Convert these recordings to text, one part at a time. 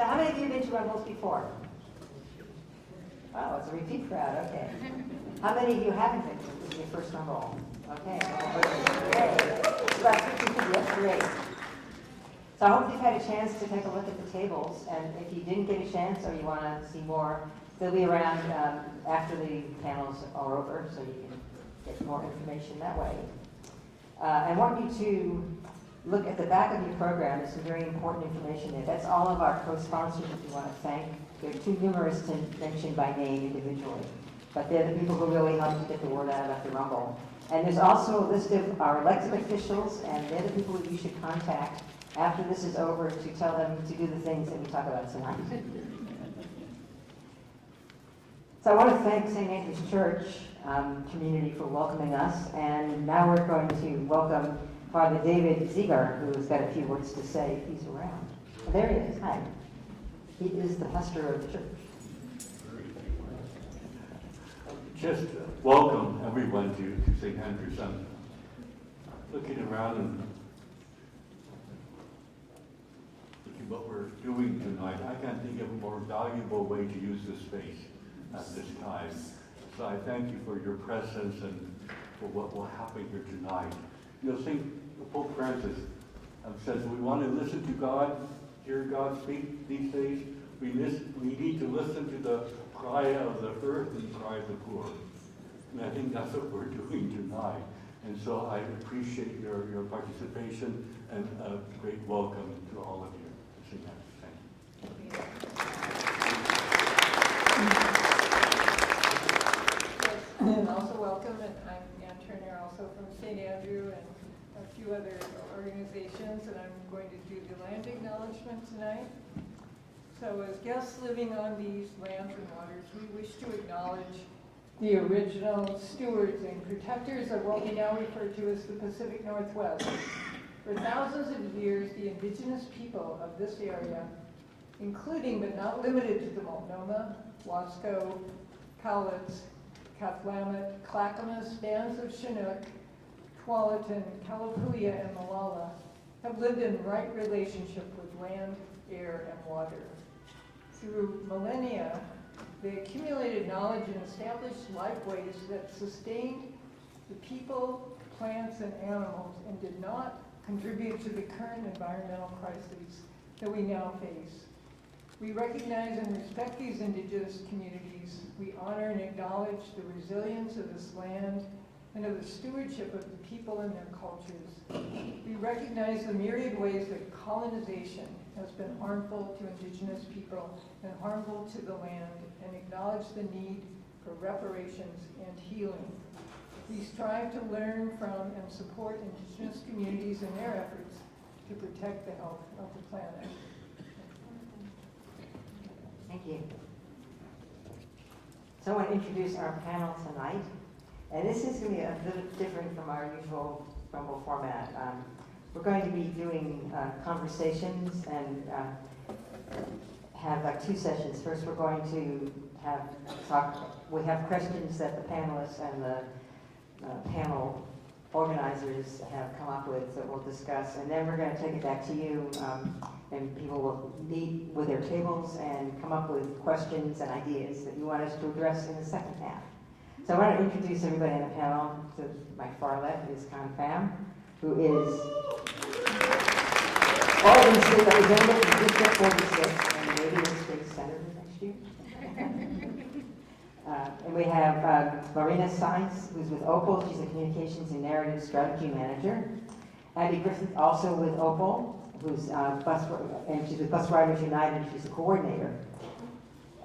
So how many of you have been to Rumbles before? Oh, it's a repeat crowd, okay. How many of you haven't been to? This is your first Rumble. Okay, great. It's about 50 people, that's great. So I hope you've had a chance to take a look at the tables, and if you didn't get a chance or you want to see more, they'll be around after the panels are over, so you can get more information that way. I want you to look at the back of your program. There's some very important information there. That's all of our co-sponsors that we want to thank. They're too numerous to mention by name individually, but they're the people who really help to get the word out about the Rumble. And there's also a list of our elected officials, and they're the people that you should contact after this is over to tell them to do the things that we talk about tonight. So I want to thank St. Andrew's Church community for welcoming us, and now we're going to welcome Father David Ziegler, who's got a few words to say if he's around. Oh, there he is. Hi. He is the pastor of the church. Just welcome everyone to St. Andrew's. I'm looking around and looking what we're doing tonight. I can't think of a more valuable way to use this space at this time. So I thank you for your presence and for what will happen here tonight. You know, Pope Francis says we want to listen to God, hear God speak these days. We need to listen to the cry of the earth and the cry of the poor. And I think that's what we're doing tonight. And so I appreciate your participation and a great welcome to all of you. Thank you. And also welcome, and I'm Ann Turner, also from St. Andrew and a few other organizations, and I'm going to do the land acknowledgement tonight. So as guests living on these lands and waters, we wish to acknowledge the original stewards and protectors of what we now refer to as the Pacific Northwest. For thousands of years, the indigenous people of this area, including but not limited to the Multnomah, Wasco, Cowlitz, Cathlamet, Clackamas, bands of Chinook, Tualatin, Kalapuya, and Malala, have lived in right relationship with land, air, and water. Through millennia, they accumulated knowledge and established lifeways that sustained the people, plants, and animals and did not contribute to the current environmental crises that we now face. We recognize and respect these indigenous communities. We honor and acknowledge the resilience of this land and of the stewardship of the people and their cultures. We recognize the myriad ways that colonization has been harmful to indigenous people and harmful to the land, and acknowledge the need for reparations and healing. We strive to learn from and support indigenous communities in their efforts to protect the health of the planet. Thank you. So I want to introduce our panel tonight. And this is going to be a little different from our usual Rumble format. We're going to be doing conversations and have like two sessions. First, we're going to we have questions that the panelists and the panel organizers have come up with that we'll discuss. And then we're going to take it back to you, and people will meet with their tables and come up with questions and ideas that you want us to address in the second half. So I want to introduce everybody on the panel. To my far left is Pham, who is Oregon State Representative from District 46 and maybe the state senator next year. And we have Marina Saenz, who's with OPAL. She's a Communications and Narrative Strategy Manager. Indi Griffith, also with OPAL, who's and she's with Bus Riders United. She's a coordinator.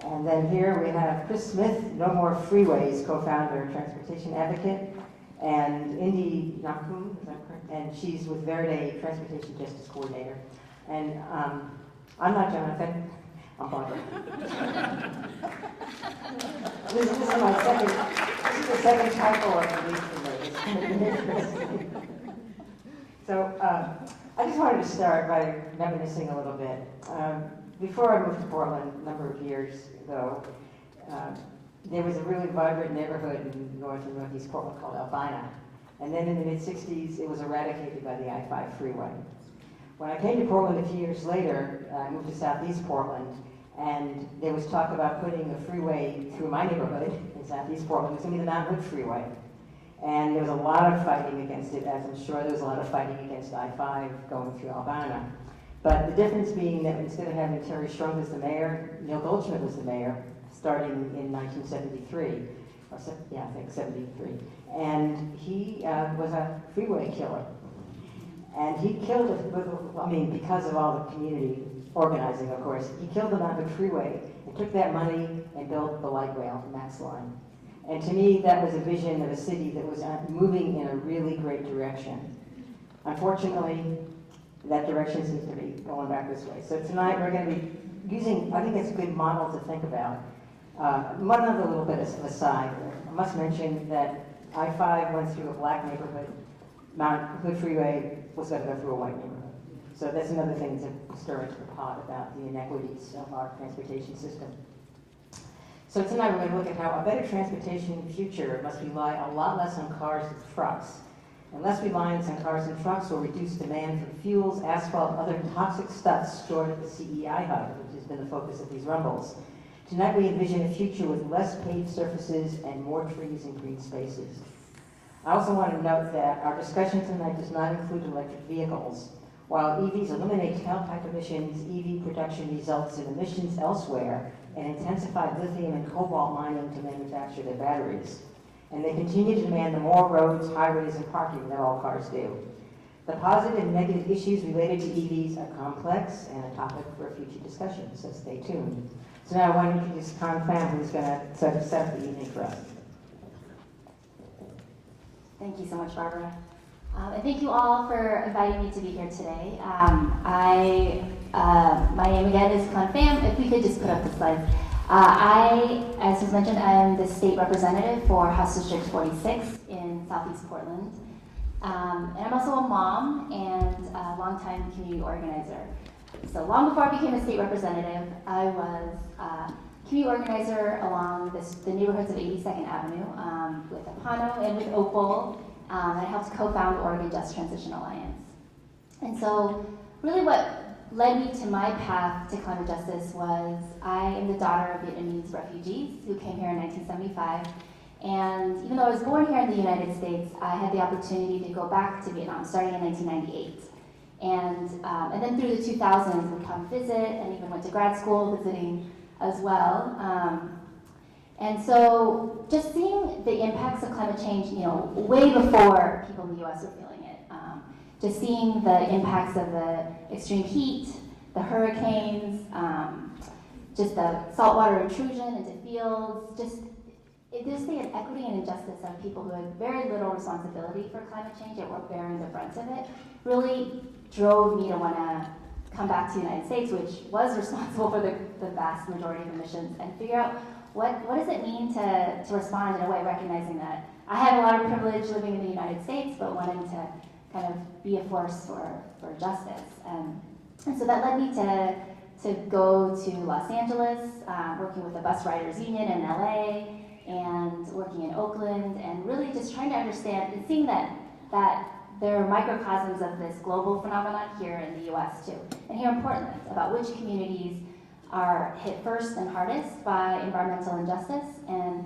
And then here we have Chris Smith, No More Freeways, co-founder, transportation advocate, and Indi, Namkoong, is that correct? And she's with Verde, transportation justice coordinator. And I'm not Jonathan, I'm Barbara. This is the second typo of the week for me. So I just wanted to start by reminiscing a little bit. Before I moved to Portland a number of years ago, there was a really vibrant neighborhood in North and Northeast Portland called Albina. And then in the mid-'60s, it was eradicated by the I-5 freeway. When I came to Portland a few years later, I moved to Southeast Portland, and there was talk about putting a freeway through my neighborhood in Southeast Portland. It was going to be the Mount Hood Freeway. And there was a lot of fighting against it, as I'm sure there was a lot of fighting against I-5 going through Albana. But the difference being that instead of having Terry Strunk as the mayor, Neil Goldschmidt was the mayor, starting in 1973. I think 73. And he was a freeway killer. And he killed it, because of all the community organizing, of course. He killed the Mount Hood Freeway and took that money and built the light rail, the Max Line. And to me, that was a vision of a city that was moving in a really great direction. Unfortunately, that direction seems to be going back this way. So tonight we're going to be using, I think it's a good model to think about. One other little bit of aside, I must mention that I-5 went through a black neighborhood. Mount Hood Freeway was going to go through a white neighborhood. So that's another thing to stir into the pot about the inequities of our transportation system. So tonight we're going to look at how a better transportation future must rely a lot less on cars and trucks. And less reliance on cars and trucks will reduce demand for fuels, asphalt, and other toxic stuff stored at the CEI hub, which has been the focus of these rumbles. Tonight we envision a future with less paved surfaces and more trees and green spaces. I also want to note that our discussion tonight does not include electric vehicles. While EVs eliminate tailpipe emissions, EV production results in emissions elsewhere and intensified lithium and cobalt mining to manufacture their batteries. And they continue to demand the more roads, highways, and parking that all cars do. The positive and negative issues related to EVs are complex and a topic for a future discussion, so stay tuned. So now I want to introduce Pham, who's going to set up the evening for us. Thank you so much, Barbara. And thank you all for inviting me to be here today. My name again is Pham. If we could just put up the slides. As was mentioned, I'm the state representative for House District 46 in Southeast Portland. And I'm also a mom and a longtime community organizer. So long before I became a state representative, I was a community organizer along the neighborhoods of 82nd Avenue with Apano and with OPAL. I helped co-found the Oregon Just Transition Alliance. And so really what led me to my path to climate justice was I am the daughter of Vietnamese refugees who came here in 1975. And even though I was born here in the United States, I had the opportunity to go back to Vietnam starting in 1998. And then through the 2000s, would come visit and even went to grad school visiting as well. And so just seeing the impacts of climate change, way before people in the US were feeling it. Just seeing the impacts of the extreme heat, the hurricanes, just the saltwater intrusion into fields, just the inequity and injustice of people who had very little responsibility for climate change yet were bearing the brunt of it, really drove me to want to come back to the United States, which was responsible for the vast majority of emissions, and figure out what does it mean to respond in a way, recognizing that I had a lot of privilege living in the United States, but wanting to kind of be a force for justice. And so that led me to go to Los Angeles, working with the bus riders union in LA, and working in Oakland, and really just trying to understand and seeing that there are microcosms of this global phenomenon here in the US too, and here in Portland, about which communities are hit first and hardest by environmental injustice, and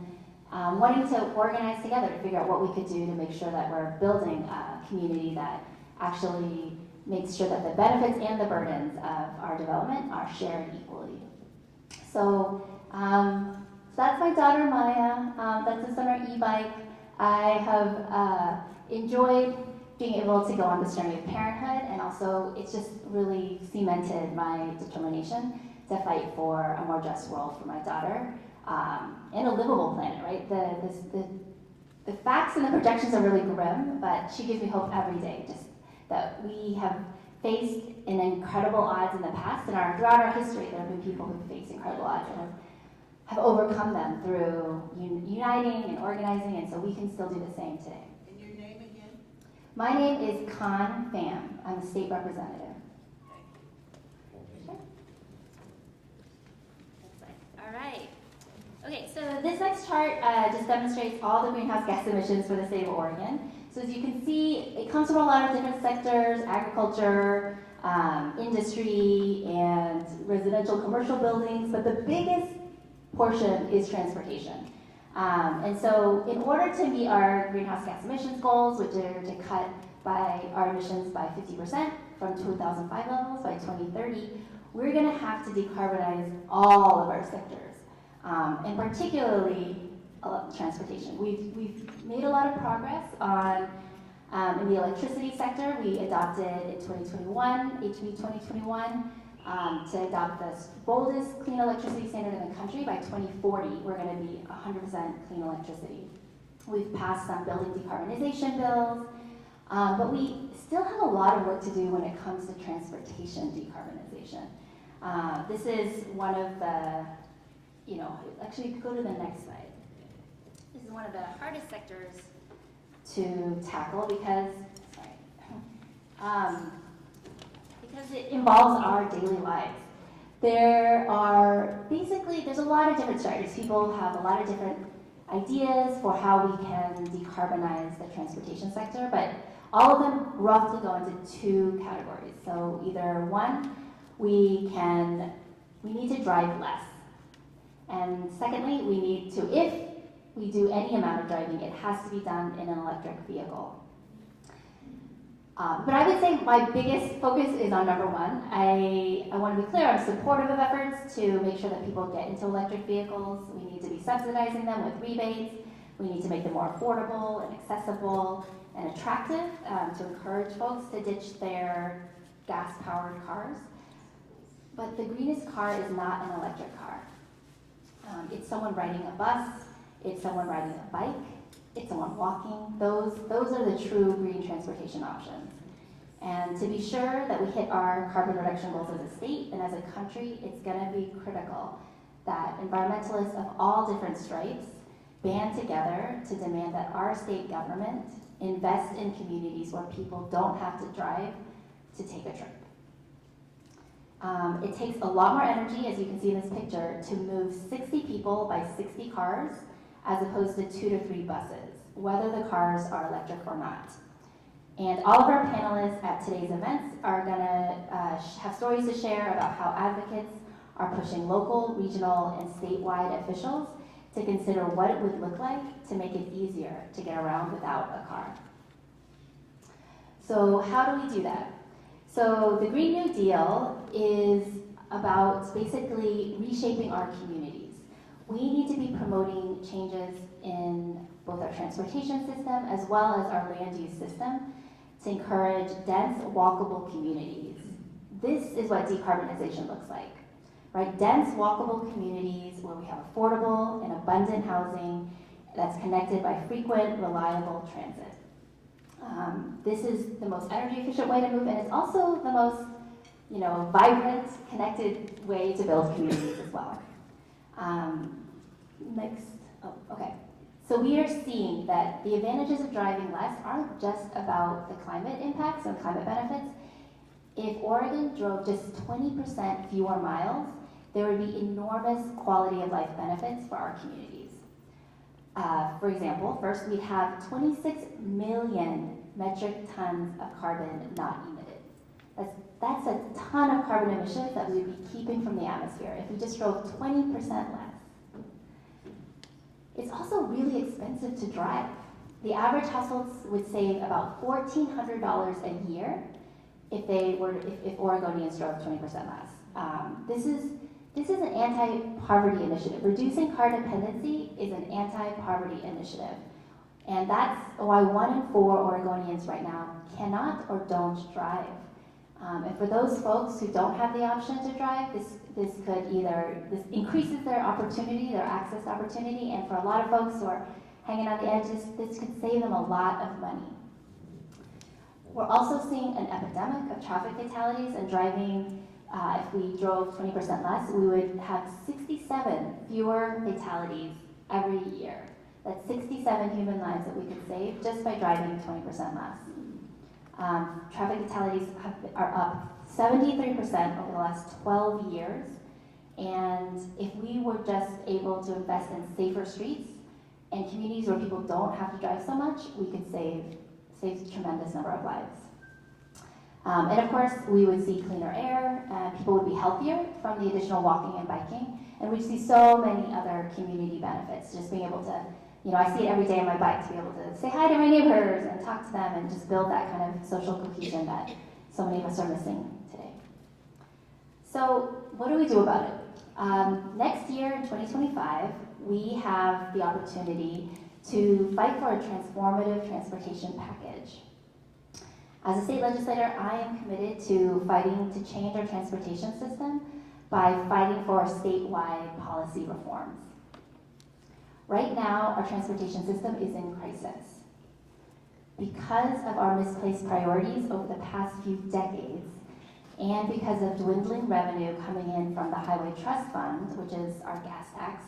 wanting to organize together to figure out what we could do to make sure that we're building a community that actually makes sure that the benefits and the burdens of our development are shared equally. So that's my daughter Maya. That's a summer e-bike. I have enjoyed being able to go on this journey of parenthood, and also it's just really cemented my determination to fight for a more just world for my daughter, and a livable planet, right? The facts and the projections are really grim, but she gives me hope every day, just that we have faced an incredible odds in the past, and throughout our history there have been people who face incredible odds and have overcome them through uniting and organizing, and so we can still do the same today. And your name again? My name is Pham. I'm a state representative. All right. Okay, so this next chart just demonstrates all the greenhouse gas emissions for the state of Oregon. So as you can see, it comes from a lot of different sectors: agriculture, industry and residential commercial buildings, but the biggest portion is transportation. And so in order to meet our greenhouse gas emissions goals, which are to cut our emissions by 50% from 2005 levels by 2030, we're going to have to decarbonize all of our sectors, and particularly transportation. We've made a lot of progress on in the electricity sector. We adopted in 2021, HB 2021, to adopt the boldest clean electricity standard in the country. By 2040, we're going to be 100% clean electricity. We've passed some building decarbonization bills, but we still have a lot of work to do when it comes to transportation decarbonization. This is one of the, actually go to the next slide. This is one of the hardest sectors to tackle because it involves our daily lives. There's a lot of different strategies. People have a lot of different ideas for how we can decarbonize the transportation sector, but all of them roughly go into two categories. So either one, we need to drive less. And secondly, if we do any amount of driving, it has to be done in an electric vehicle. But I would say my biggest focus is on number one. I want to be clear, I'm supportive of efforts to make sure that people get into electric vehicles. We need to be subsidizing them with rebates. We need to make them more affordable and accessible and attractive to encourage folks to ditch their gas-powered cars. But the greenest car is not an electric car. It's someone riding a bus, it's someone riding a bike, it's someone walking. Those are the true green transportation options. And to be sure that we hit our carbon reduction goals as a state and as a country, it's going to be critical that environmentalists of all different stripes band together to demand that our state government invest in communities where people don't have to drive to take a trip. It takes a lot more energy, as you can see in this picture, to move 60 people by 60 cars as opposed to 2 to 3 buses, whether the cars are electric or not. And all of our panelists at today's events are going to have stories to share about how advocates are pushing local, regional, and statewide officials to consider what it would look like to make it easier to get around without a car. So how do we do that? So the Green New Deal is about basically reshaping our communities. We need to be promoting changes in both our transportation system as well as our land use system to encourage dense, walkable communities. This is what decarbonization looks like, right? Dense, walkable communities where we have affordable and abundant housing that's connected by frequent, reliable transit. This is the most energy efficient way to move, and it's also the most, vibrant, connected way to build communities as well. So we are seeing that the advantages of driving less aren't just about the climate impacts and climate benefits. If Oregon drove just 20% fewer miles, there would be enormous quality of life benefits for our communities. For example, first we'd have 26 million metric tons of carbon not emitted. That's a ton of carbon emissions that we would be keeping from the atmosphere if we just drove 20% less. It's also really expensive to drive. The average households would save about $1,400 a year if Oregonians drove 20% less. This is an anti-poverty initiative. Reducing car dependency is an anti-poverty initiative. And that's why 1 in 4 Oregonians right now cannot or don't drive. And for those folks who don't have the option to drive, this increases their opportunity, their access to opportunity, and for a lot of folks who are hanging on the edges, this could save them a lot of money. We're also seeing an epidemic of traffic fatalities and driving. If we drove 20% less, we would have 67 fewer fatalities every year. That's 67 human lives that we could save just by driving 20% less. Traffic fatalities are up 73% over the last 12 years. And if we were just able to invest in safer streets and communities where people don't have to drive so much, we could save a tremendous number of lives. And of course, we would see cleaner air, people would be healthier from the additional walking and biking, and we'd see so many other community benefits, just being able to, I see it every day on my bike, to be able to say hi to my neighbors and talk to them and just build that kind of social cohesion that so many of us are missing today. So what do we do about it? Next year, in 2025, we have the opportunity to fight for a transformative transportation package. As a state legislator, I am committed to fighting to change our transportation system by fighting for statewide policy reforms. Right now, our transportation system is in crisis. Because of our misplaced priorities over the past few decades, and because of dwindling revenue coming in from the Highway Trust Fund, which is our gas tax,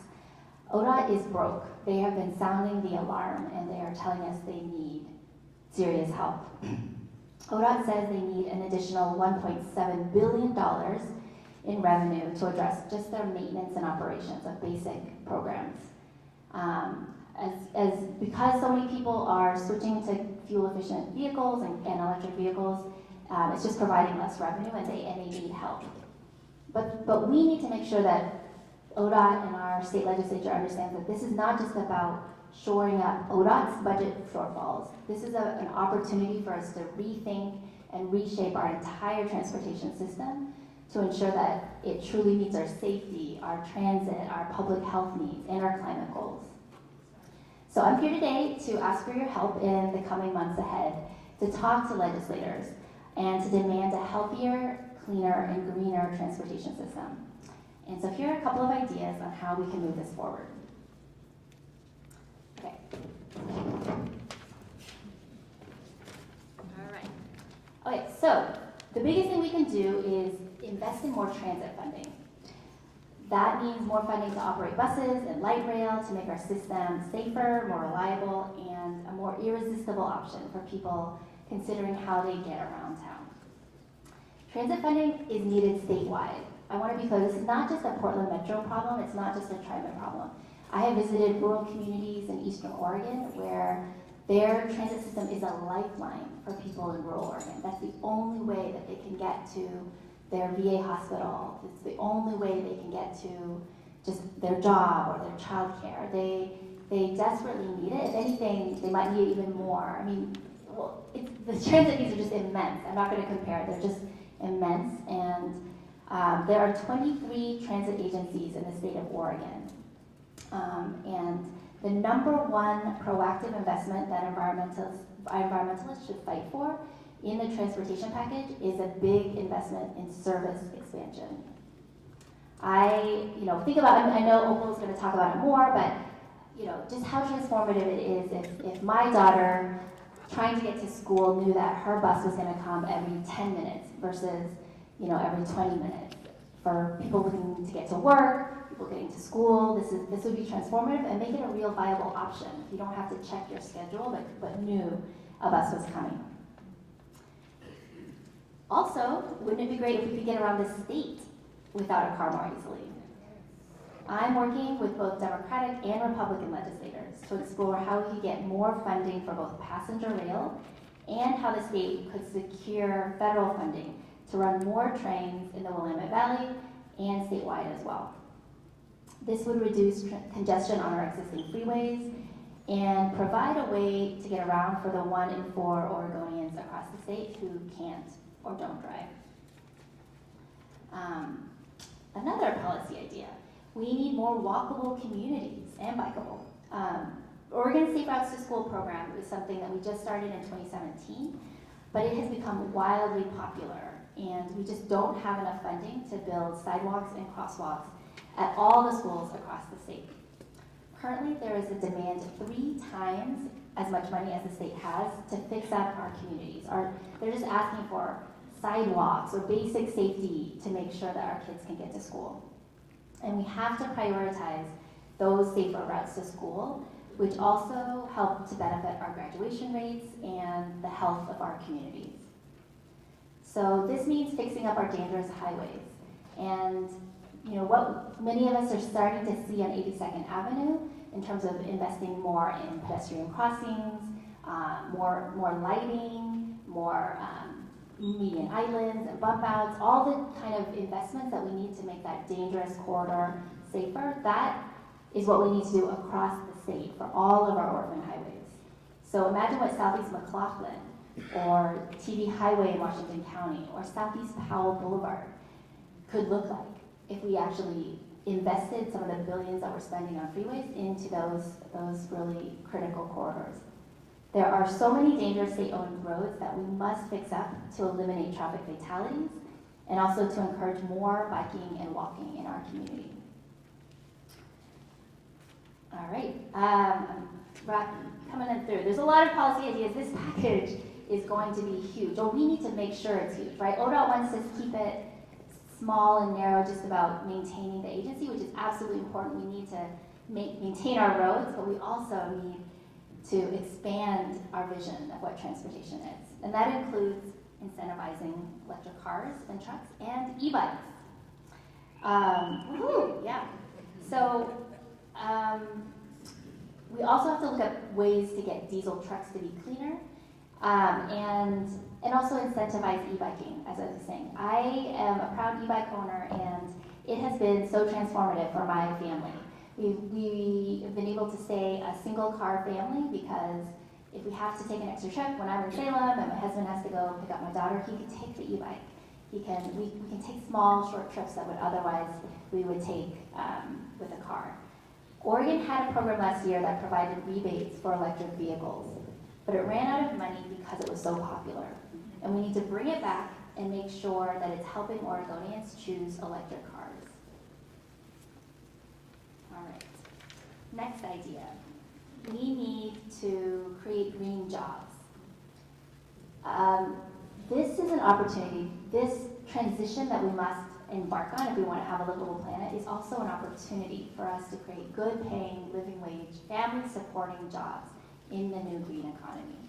ODOT is broke. They have been sounding the alarm, and they are telling us they need serious help. ODOT says they need an additional $1.7 billion in revenue to address just their maintenance and operations of basic programs. Because so many people are switching to fuel-efficient vehicles and electric vehicles, it's just providing less revenue, and they need help. But we need to make sure that ODOT and our state legislature understands that this is not just about shoring up ODOT's budget shortfalls. This is an opportunity for us to rethink and reshape our entire transportation system to ensure that it truly meets our safety, our transit, our public health needs, and our climate goals. So I'm here today to ask for your help in the coming months ahead, to talk to legislators, and to demand a healthier, cleaner, and greener transportation system. And so here are a couple of ideas on how we can move this forward. Okay. All right. Okay, so the biggest thing we can do is invest in more transit funding. That means more funding to operate buses and light rail to make our system safer, more reliable, and a more irresistible option for people considering how they get around town. Transit funding is needed statewide. I want to be clear, this is not just a Portland Metro problem, it's not just a TriMet problem. I have visited rural communities in Eastern Oregon where their transit system is a lifeline for people in rural Oregon. That's the only way that they can get to their VA hospital. It's the only way they can get to just their job or their child care. They desperately need it. If anything, they might need it even more. I mean, the transit needs are just immense. I'm not going to compare. They're just immense. And there are 23 transit agencies in the state of Oregon. And the number one proactive investment that environmentalists should fight for in the transportation package is a big investment in service expansion. I know OPAL is going to talk about it more, but just how transformative it is if my daughter trying to get to school knew that her bus was going to come every 10 minutes versus every 20 minutes. For people looking to get to work, people getting to school, this would be transformative and make it a real viable option. You don't have to check your schedule, but knew a bus was coming. Also, wouldn't it be great if we could get around the state without a car more easily? I'm working with both Democratic and Republican legislators to explore how we could get more funding for both passenger rail and how the state could secure federal funding to run more trains in the Willamette Valley and statewide as well. This would reduce congestion on our existing freeways and provide a way to get around for the 1 in 4 Oregonians across the state who can't or don't drive. Another policy idea, we need more walkable communities and bikeable. Oregon Safe Routes to School program is something that we just started in 2017, but it has become wildly popular, and we just don't have enough funding to build sidewalks and crosswalks at all the schools across the state. Currently, there is a demand 3 times as much money as the state has to fix up our communities. They're just asking for sidewalks or basic safety to make sure that our kids can get to school. And we have to prioritize those safer routes to school, which also help to benefit our graduation rates and the health of our communities. So this means fixing up our dangerous highways. And what many of us are starting to see on 82nd Avenue in terms of investing more in pedestrian crossings, more lighting, more median islands and bump outs, all the kind of investments that we need to make that dangerous corridor safer, that is what we need to do across the state for all of our orphan highways. So imagine what Southeast McLaughlin or TV Highway in Washington County or Southeast Powell Boulevard could look like if we actually invested some of the billions that we're spending on freeways into those really critical corridors. There are so many dangerous state-owned roads that we must fix up to eliminate traffic fatalities and also to encourage more biking and walking in our community. All right, coming in through. There's a lot of policy ideas. This package is going to be huge, or we need to make sure it's huge, right? ODOT wants us to keep it small and narrow, just about maintaining the agency, which is absolutely important. We need to maintain our roads, but we also need to expand our vision of what transportation is. And that includes incentivizing electric cars and trucks and e-bikes. Yeah. So we also have to look at ways to get diesel trucks to be cleaner, and also incentivize e-biking, as I was saying. I am a proud e-bike owner, and it has been so transformative for my family. We have been able to stay a single car family because if we have to take an extra trip, when I'm in Salem and my husband has to go pick up my daughter, he can take the e-bike. We can take small, short trips that would otherwise we would take with a car. Oregon had a program last year that provided rebates for electric vehicles, but it ran out of money because it was so popular. And we need to bring it back and make sure that it's helping Oregonians choose electric cars. All right, next idea. We need to create green jobs. This is an opportunity. This transition that we must embark on if we want to have a livable planet is also an opportunity for us to create good paying, living wage, family supporting jobs in the new green economy.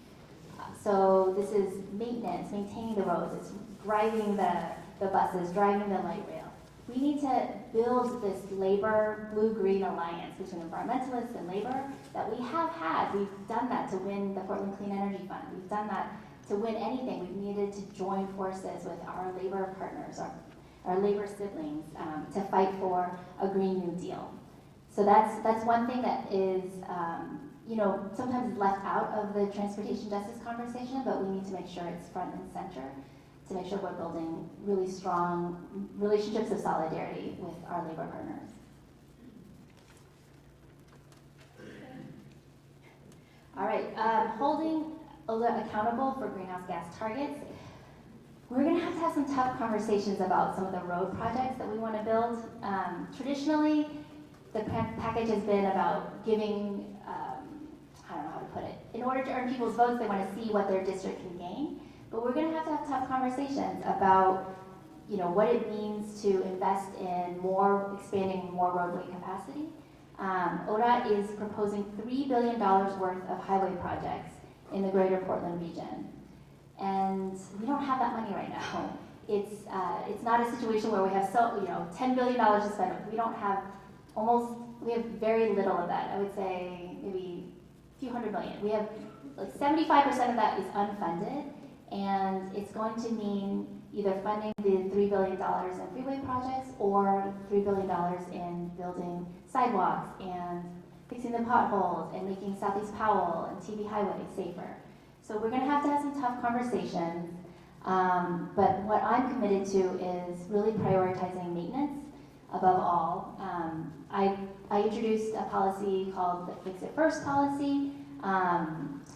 So this is maintenance, maintaining the roads, it's driving the buses, driving the light rail. We need to build this labor blue-green alliance between environmentalists and labor that we have had. We've done that to win the Portland Clean Energy Fund. We've done that to win anything. We've needed to join forces with our labor partners, our labor siblings, to fight for a Green New Deal. So that's one thing that is, sometimes left out of the transportation justice conversation, but we need to make sure it's front and center to make sure we're building really strong relationships of solidarity with our labor partners. All right, holding OLA accountable for greenhouse gas targets. We're going to have some tough conversations about some of the road projects that we want to build. Traditionally, the package has been about giving, I don't know how to put it, in order to earn people's votes, they want to see what their district can gain. But we're going to have tough conversations about, what it means to invest in expanding more roadway capacity. ODOT is proposing $3 billion worth of highway projects in the greater Portland region. And we don't have that money right now. It's not a situation where we have $10 billion to spend. We have very little of that. I would say maybe a few $100 million. We have 75% of that is unfunded, and it's going to mean either funding the $3 billion in freeway projects or $3 billion in building sidewalks and fixing the potholes and making Southeast Powell and TV Highway safer. So we're going to have some tough conversations, but what I'm committed to is really prioritizing maintenance above all. I introduced a policy called the Fix It First policy.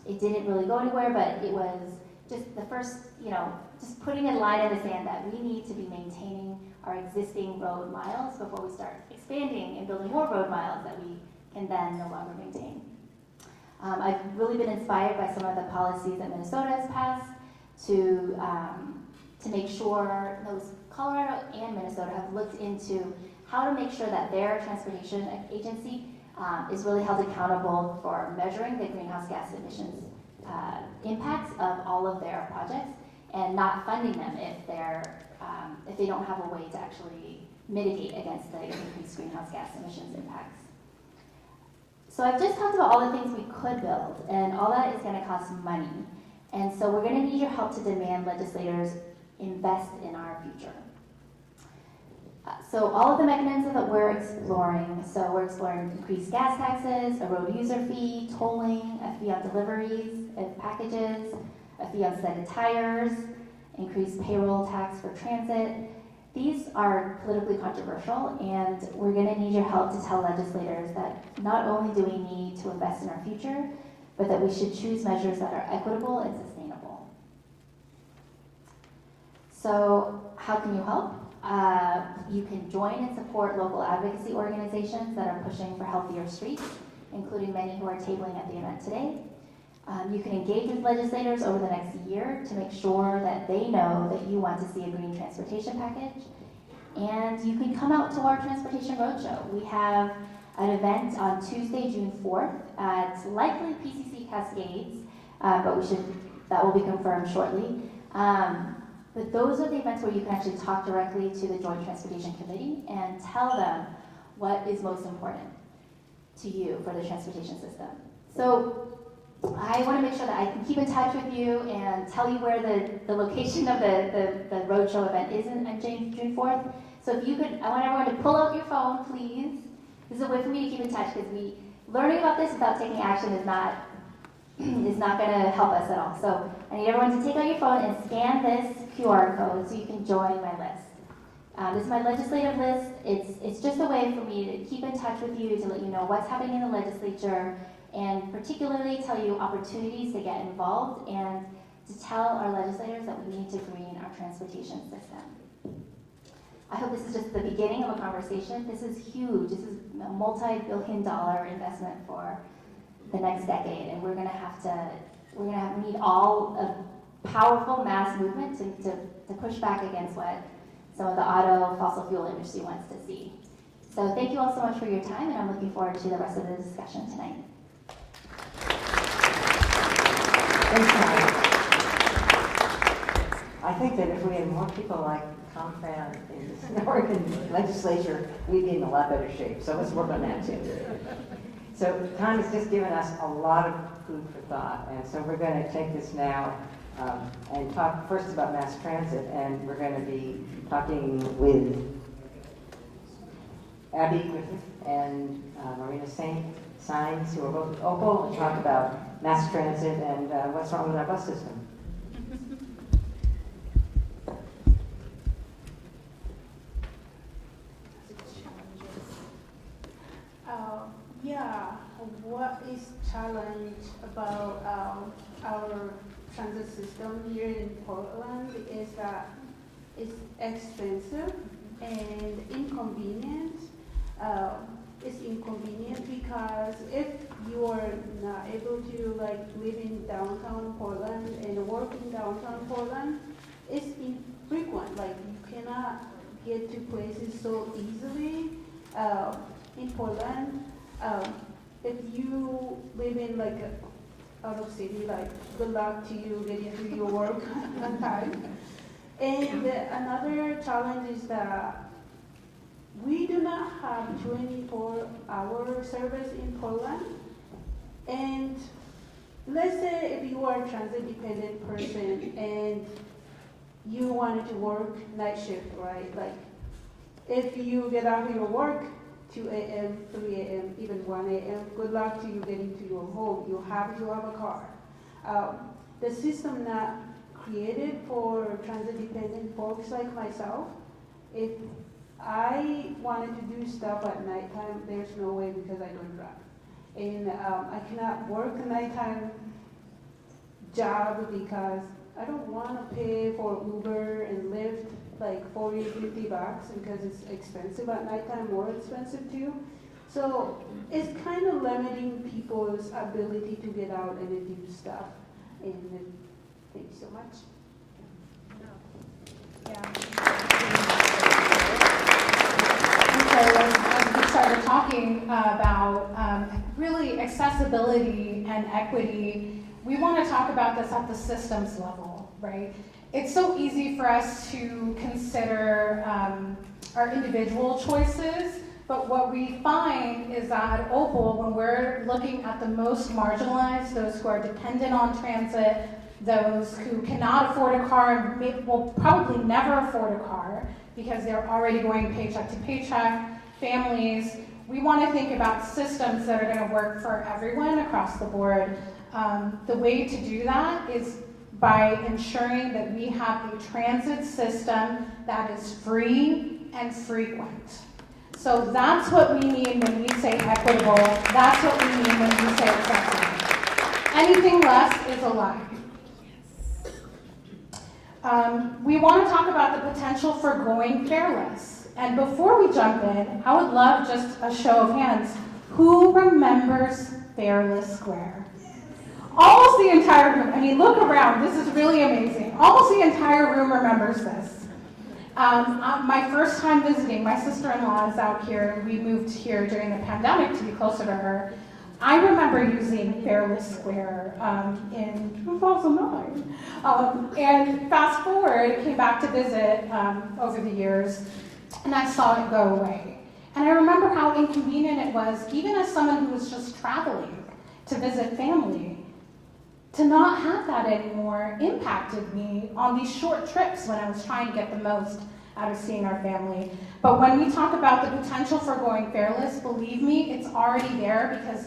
It didn't really go anywhere, but it was just the first, just putting a line in the sand that we need to be maintaining our existing road miles before we start expanding and building more road miles that we can then no longer maintain. I've really been inspired by some of the policies that Minnesota has passed to make sure those Colorado and Minnesota have looked into how to make sure that their transportation agency is really held accountable for measuring the greenhouse gas emissions impacts of all of their projects and not funding them if they don't have a way to actually mitigate against the increased greenhouse gas emissions impacts. So I've just talked about all the things we could build, and all that is going to cost money. And so we're going to need your help to demand legislators invest in our future. So all of the mechanisms that we're exploring, so we're exploring increased gas taxes, a road user fee, tolling, a fee on deliveries of packages, a fee on scented tires, increased payroll tax for transit. These are politically controversial, and we're going to need your help to tell legislators that not only do we need to invest in our future, but that we should choose measures that are equitable and sustainable. So how can you help? You can join and support local advocacy organizations that are pushing for healthier streets, including many who are tabling at the event today. You can engage with legislators over the next year to make sure that they know that you want to see a green transportation package. And you can come out to our Transportation Roadshow. We have an event on Tuesday, June 4th at likely PCC Cascades, but that will be confirmed shortly. But those are the events where you can actually talk directly to the Joint Transportation Committee and tell them what is most important to you for the transportation system. So I want to make sure that I can keep in touch with you and tell you where the location of the roadshow event is on June 4th. So if you could, I want everyone to pull out your phone, please. This is a way for me to keep in touch, because learning about this without taking action is not going to help us at all. So I need everyone to take out your phone and scan this QR code so you can join my list. This is my legislative list. It's just a way for me to keep in touch with you, to let you know what's happening in the legislature, and particularly tell you opportunities to get involved and to tell our legislators that we need to green our transportation system. I hope this is just the beginning of a conversation. This is huge. This is a multi-billion-dollar investment for the next decade, and we're going to need all a powerful mass movement to push back against what some of the auto fossil fuel industry wants to see. So thank you all so much for your time, and I'm looking forward to the rest of the discussion tonight. Thanks, Khanh. I think that if we had more people like Pham in the Oregon legislature, we'd be in a lot better shape. So let's work on that too. So Khanh has just given us a lot of food for thought, and so we're going to take this now and talk first about mass transit, and we're going to be talking with Abby Griffith and Marina Saenz, who are both with OPAL, and talk about mass transit and what's wrong with our bus system. What is challenge about our transit system here in Portland is that it's expensive and inconvenient. It's inconvenient because if you are not able to live in downtown Portland and work in downtown Portland, it's infrequent. You cannot get to places so easily in Portland. If you live in out of city, good luck to you getting to your work on time. And another challenge is that we do not have 24-hour service in Portland. And let's say if you are a transit-dependent person and you wanted to work night shift, right? If you get out of your work 2 a.m., 3 a.m., even 1 a.m., good luck to you getting to your home. You have to have a car. The system not created for transit-dependent folks like myself. If I wanted to do stuff at nighttime, there's no way because I don't drive. And I cannot work a nighttime job because I don't want to pay for Uber and Lyft $40, $50 because it's expensive at nighttime, more expensive too. So it's kind of limiting people's ability to get out and do stuff. And thank you so much. As we started talking about really accessibility and equity, we want to talk about this at the systems level, right? It's so easy for us to consider our individual choices, but what we find is that at OPAL, when we're looking at the most marginalized, those who are dependent on transit, those who cannot afford a car and will probably never afford a car because they're already going paycheck to paycheck, families. We want to think about systems that are going to work for everyone across the board. The way to do that is by ensuring that we have a transit system that is free and frequent. So that's what we mean when we say equitable. That's what we mean when we say accessible. Anything less is a lie. We want to talk about the potential for going fareless. And before we jump in, I would love just a show of hands. Who remembers Fareless Square? Almost the entire room. I mean, look around. This is really amazing. Almost the entire room remembers this. My first time visiting, my sister-in-law is out here. We moved here during the pandemic to be closer to her. I remember using Fareless Square in 2009. And fast forward, came back to visit over the years, and I saw it go away. And I remember how inconvenient it was, even as someone who was just traveling to visit family, to not have that anymore impacted me on these short trips when I was trying to get the most out of seeing our family. But when we talk about the potential for going fareless, believe me, it's already there because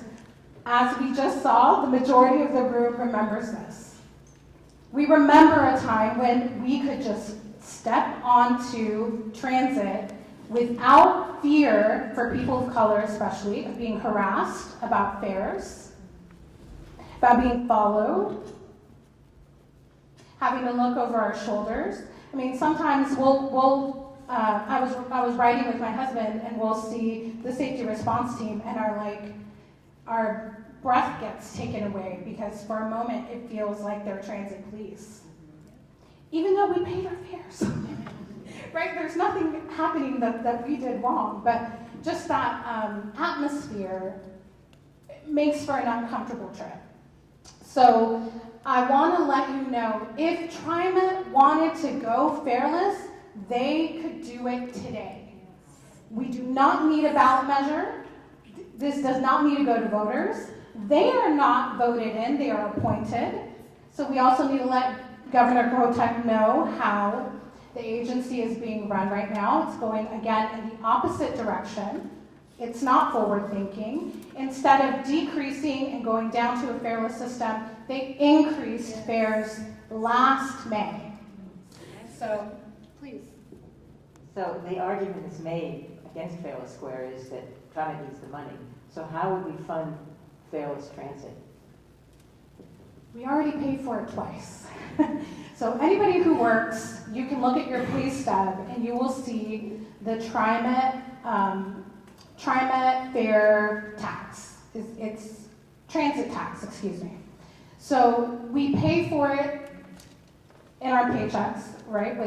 as we just saw, the majority of the room remembers this. We remember a time when we could just step onto transit without fear, for people of color especially, of being harassed about fares, about being followed, having to look over our shoulders. I mean, sometimes I was riding with my husband and we'll see the safety response team and our breath gets taken away because for a moment it feels like they're transit police. Even though we paid our fares. Right? There's nothing happening that we did wrong, but just that atmosphere makes for an uncomfortable trip. So I want to let you know, if TriMet wanted to go fareless, they could do it today. We do not need a ballot measure. This does not need to go to voters. They are not voted in, they are appointed. So we also need to let Governor Kotek know how the agency is being run right now. It's going, again, in the opposite direction. It's not forward-thinking. Instead of decreasing and going down to a fareless system, they increased fares last May. So, please. So the argument that's made against Fareless Square is that TriMet needs the money. So how would we fund Fareless Transit? We already paid for it twice. So anybody who works, you can look at your pay stub and you will see the TriMet fare tax. It's transit tax, excuse me. So we pay for it in our paychecks, right?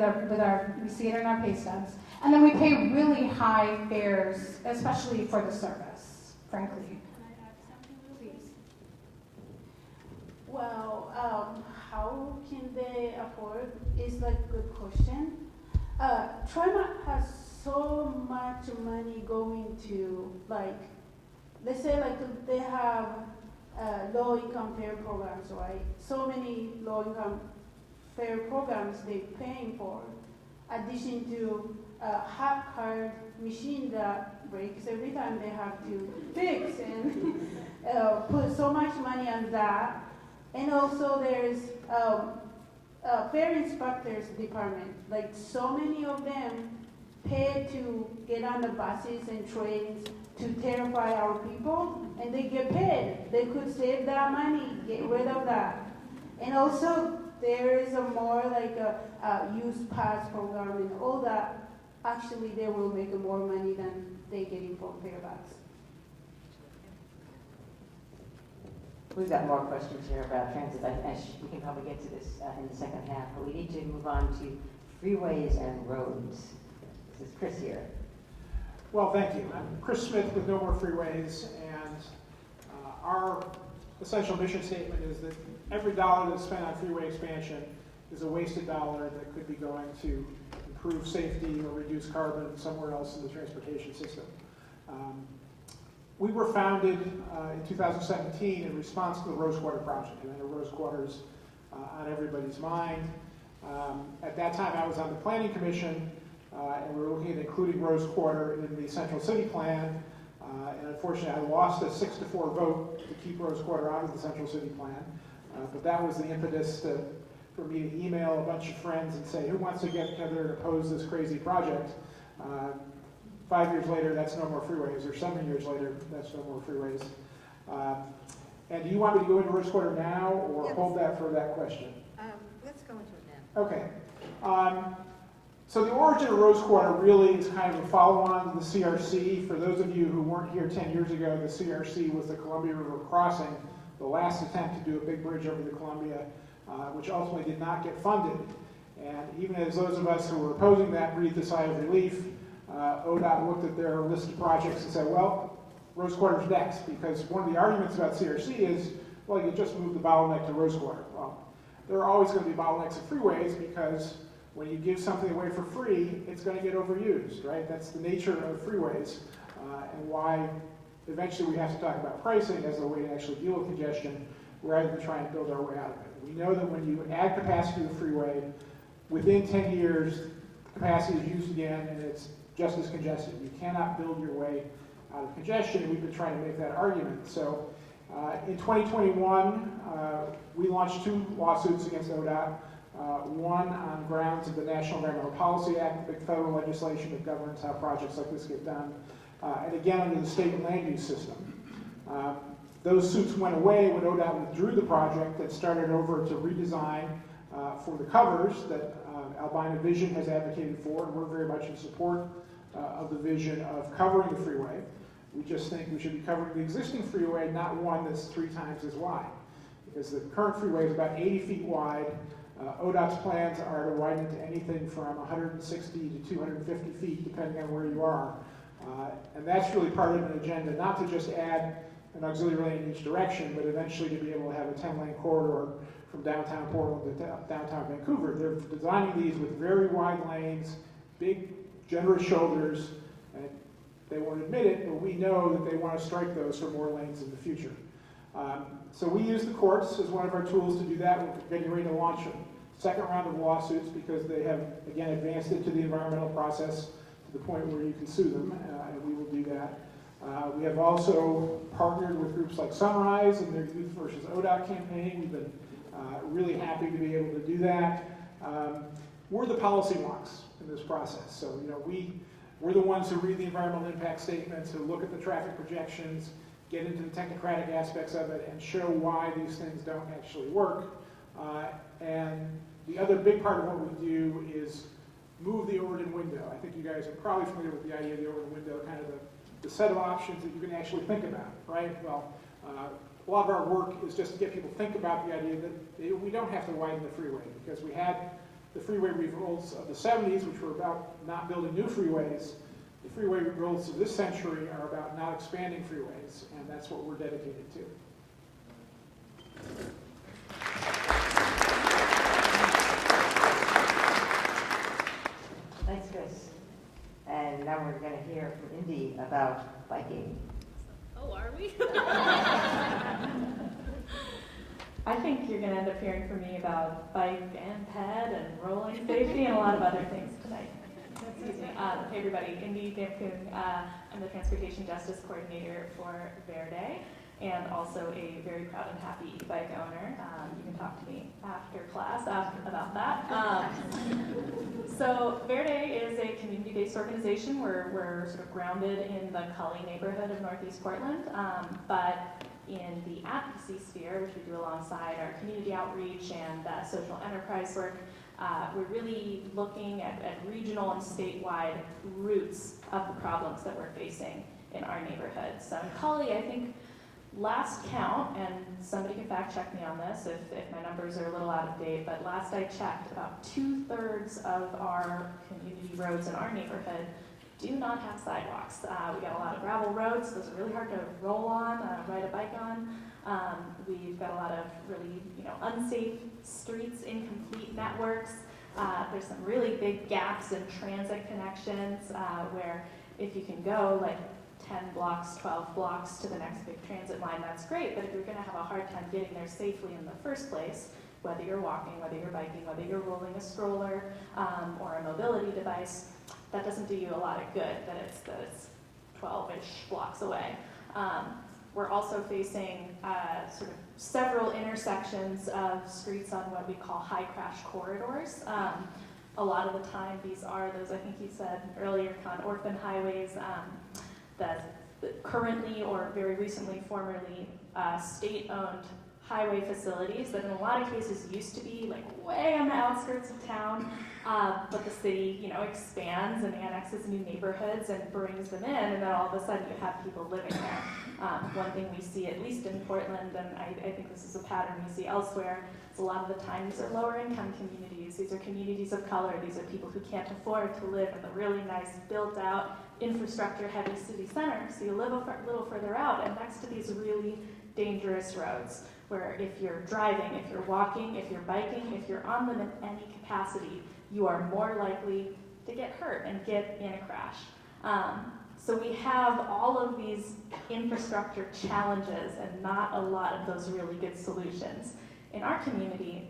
We see it in our pay stubs. And then we pay really high fares, especially for the service, frankly. Can I add something? Please. Well, how can they afford is like a good question. TriMet has so much money going to, like, let's say like they have low-income fare programs, right? So many low-income fare programs they're paying for, addition to a hot card machine that breaks every time they have to fix and put so much money on that. And also there's fare inspectors department, like so many of them pay to get on the buses and trains to terrify our people, and they get paid. They could save that money, get rid of that. And also there is a more like a youth pass program and all that. Actually, they will make more money than they getting from farebacks. We've got more questions here about transit. We can probably get to this in the second half, but we need to move on to freeways and roads. This is Chris here. Well, thank you. I'm Chris Smith with No More Freeways, and our essential mission statement is that every dollar that's spent on freeway expansion is a wasted dollar that could be going to improve safety or reduce carbon somewhere else in the transportation system. We were founded in 2017 in response to the Rose Quarter project. And I know Rose Quarter's on everybody's mind. At that time, I was on the Planning Commission, and we were looking at including Rose Quarter in the Central City Plan. And unfortunately, I lost a 6-4 vote to keep Rose Quarter out of the Central City Plan. But that was the impetus for me to email a bunch of friends and say, who wants to get together and oppose this crazy project? 5 years later, that's no more freeways, or 7 years later, that's no more freeways. And do you want me to go into Rose Quarter now, or hold that for that question? Let's go into it now. Okay. So the origin of Rose Quarter really is kind of a follow-on to the CRC. For those of you who weren't here 10 years ago, the CRC was the Columbia River Crossing, the last attempt to do a big bridge over the Columbia, which ultimately did not get funded. And even as those of us who were opposing that breathed a sigh of relief, ODOT looked at their list of projects and said, well, Rose Quarter's next, because one of the arguments about CRC is, well, you just moved the bottleneck to Rose Quarter. Well, there are always going to be bottlenecks at freeways because when you give something away for free, it's going to get overused, right? That's the nature of freeways, and why eventually we have to talk about pricing as a way to actually deal with congestion rather than try and build our way out of it. We know that when you add capacity to the freeway, within 10 years, capacity is used again and it's just as congested. You cannot build your way out of congestion, and we've been trying to make that argument. So in 2021, we launched 2 lawsuits against ODOT, one on grounds of the National Environmental Policy Act, the big federal legislation that governs how projects like this get done, and again under the state land use system. Those suits went away when ODOT withdrew the project that started over to redesign for the covers that Albina Vision has advocated for, and we're very much in support of the vision of covering the freeway. We just think we should be covering the existing freeway, not one that's 3 times as wide. Because the current freeway is about 80 feet wide. ODOT's plans are to widen it to anything from 160 to 250 feet, depending on where you are. And that's really part of an agenda, not to just add an auxiliary lane in each direction, but eventually to be able to have a 10-lane corridor from downtown Portland to downtown Vancouver. They're designing these with very wide lanes, big, generous shoulders, and they won't admit it, but we know that they want to strike those for more lanes in the future. So we use the courts as one of our tools to do that. We're getting ready to launch a second round of lawsuits because they have, again, advanced it to the environmental process to the point where you can sue them, and we will do that. We have also partnered with groups like Sunrise and their Youth versus ODOT campaign. We've been really happy to be able to do that. We're the policy wonks in this process. So, you know, we're the ones who read the environmental impact statements, who look at the traffic projections, get into the technocratic aspects of it, and show why these things don't actually work. And the other big part of what we do is move the Overton window. I think you guys are probably familiar with the idea of the Overton window, kind of the set of options that you can actually think about, right? Well, a lot of our work is just to get people to think about the idea that we don't have to widen the freeway, because we had the freeway rebuilds of the 70s, which were about not building new freeways. The freeway rebuilds of this century are about not expanding freeways, and that's what we're dedicated to. Thanks, Chris. And now we're going to hear from Indi about biking. Oh, are we? I think you're going to end up hearing from me about bike and ped and rolling safety and a lot of other things tonight. Excuse me. Hey everybody, Indi, Namkoong. I'm the Transportation Justice Coordinator for Verde, and also a very proud and happy e-bike owner. You can talk to me after class about that. So Verde is a community-based organization. We're sort of grounded in the Cully neighborhood of Northeast Portland, but in the advocacy sphere, which we do alongside our community outreach and social enterprise work, we're really looking at regional and statewide roots of the problems that we're facing in our neighborhoods. So in Cully, I think last count, and somebody can fact check me on this if my numbers are a little out of date, but last I checked, about 2/3 of our community roads in our neighborhood do not have sidewalks. We got a lot of gravel roads. Those are really hard to roll on, ride a bike on. We've got a lot of really, unsafe streets, incomplete networks. There's some really big gaps in transit connections where if you can go like 10 blocks, 12 blocks to the next big transit line, that's great. But if you're going to have a hard time getting there safely in the first place, whether you're walking, whether you're biking, whether you're rolling a stroller or a mobility device, that doesn't do you a lot of good that it's 12-ish blocks away. We're also facing sort of several intersections of streets on what we call high crash corridors. A lot of the time, these are those, I think you said earlier, kind of orphan highways that currently or very recently, formerly, state-owned highway facilities that in a lot of cases used to be like way on the outskirts of town, but the city, you know, expands and annexes new neighborhoods and brings them in, and then all of a sudden you have people living there. One thing we see, at least in Portland, and I think this is a pattern we see elsewhere, is a lot of the time these are lower income communities, these are communities of color, these are people who can't afford to live in the really nice built out infrastructure heavy city center, so you live a little further out and next to these really dangerous roads where if you're driving, if you're walking, if you're biking, if you're on them in any capacity, you are more likely to get hurt and get in a crash. So we have all of these infrastructure challenges and not a lot of those really good solutions in our community.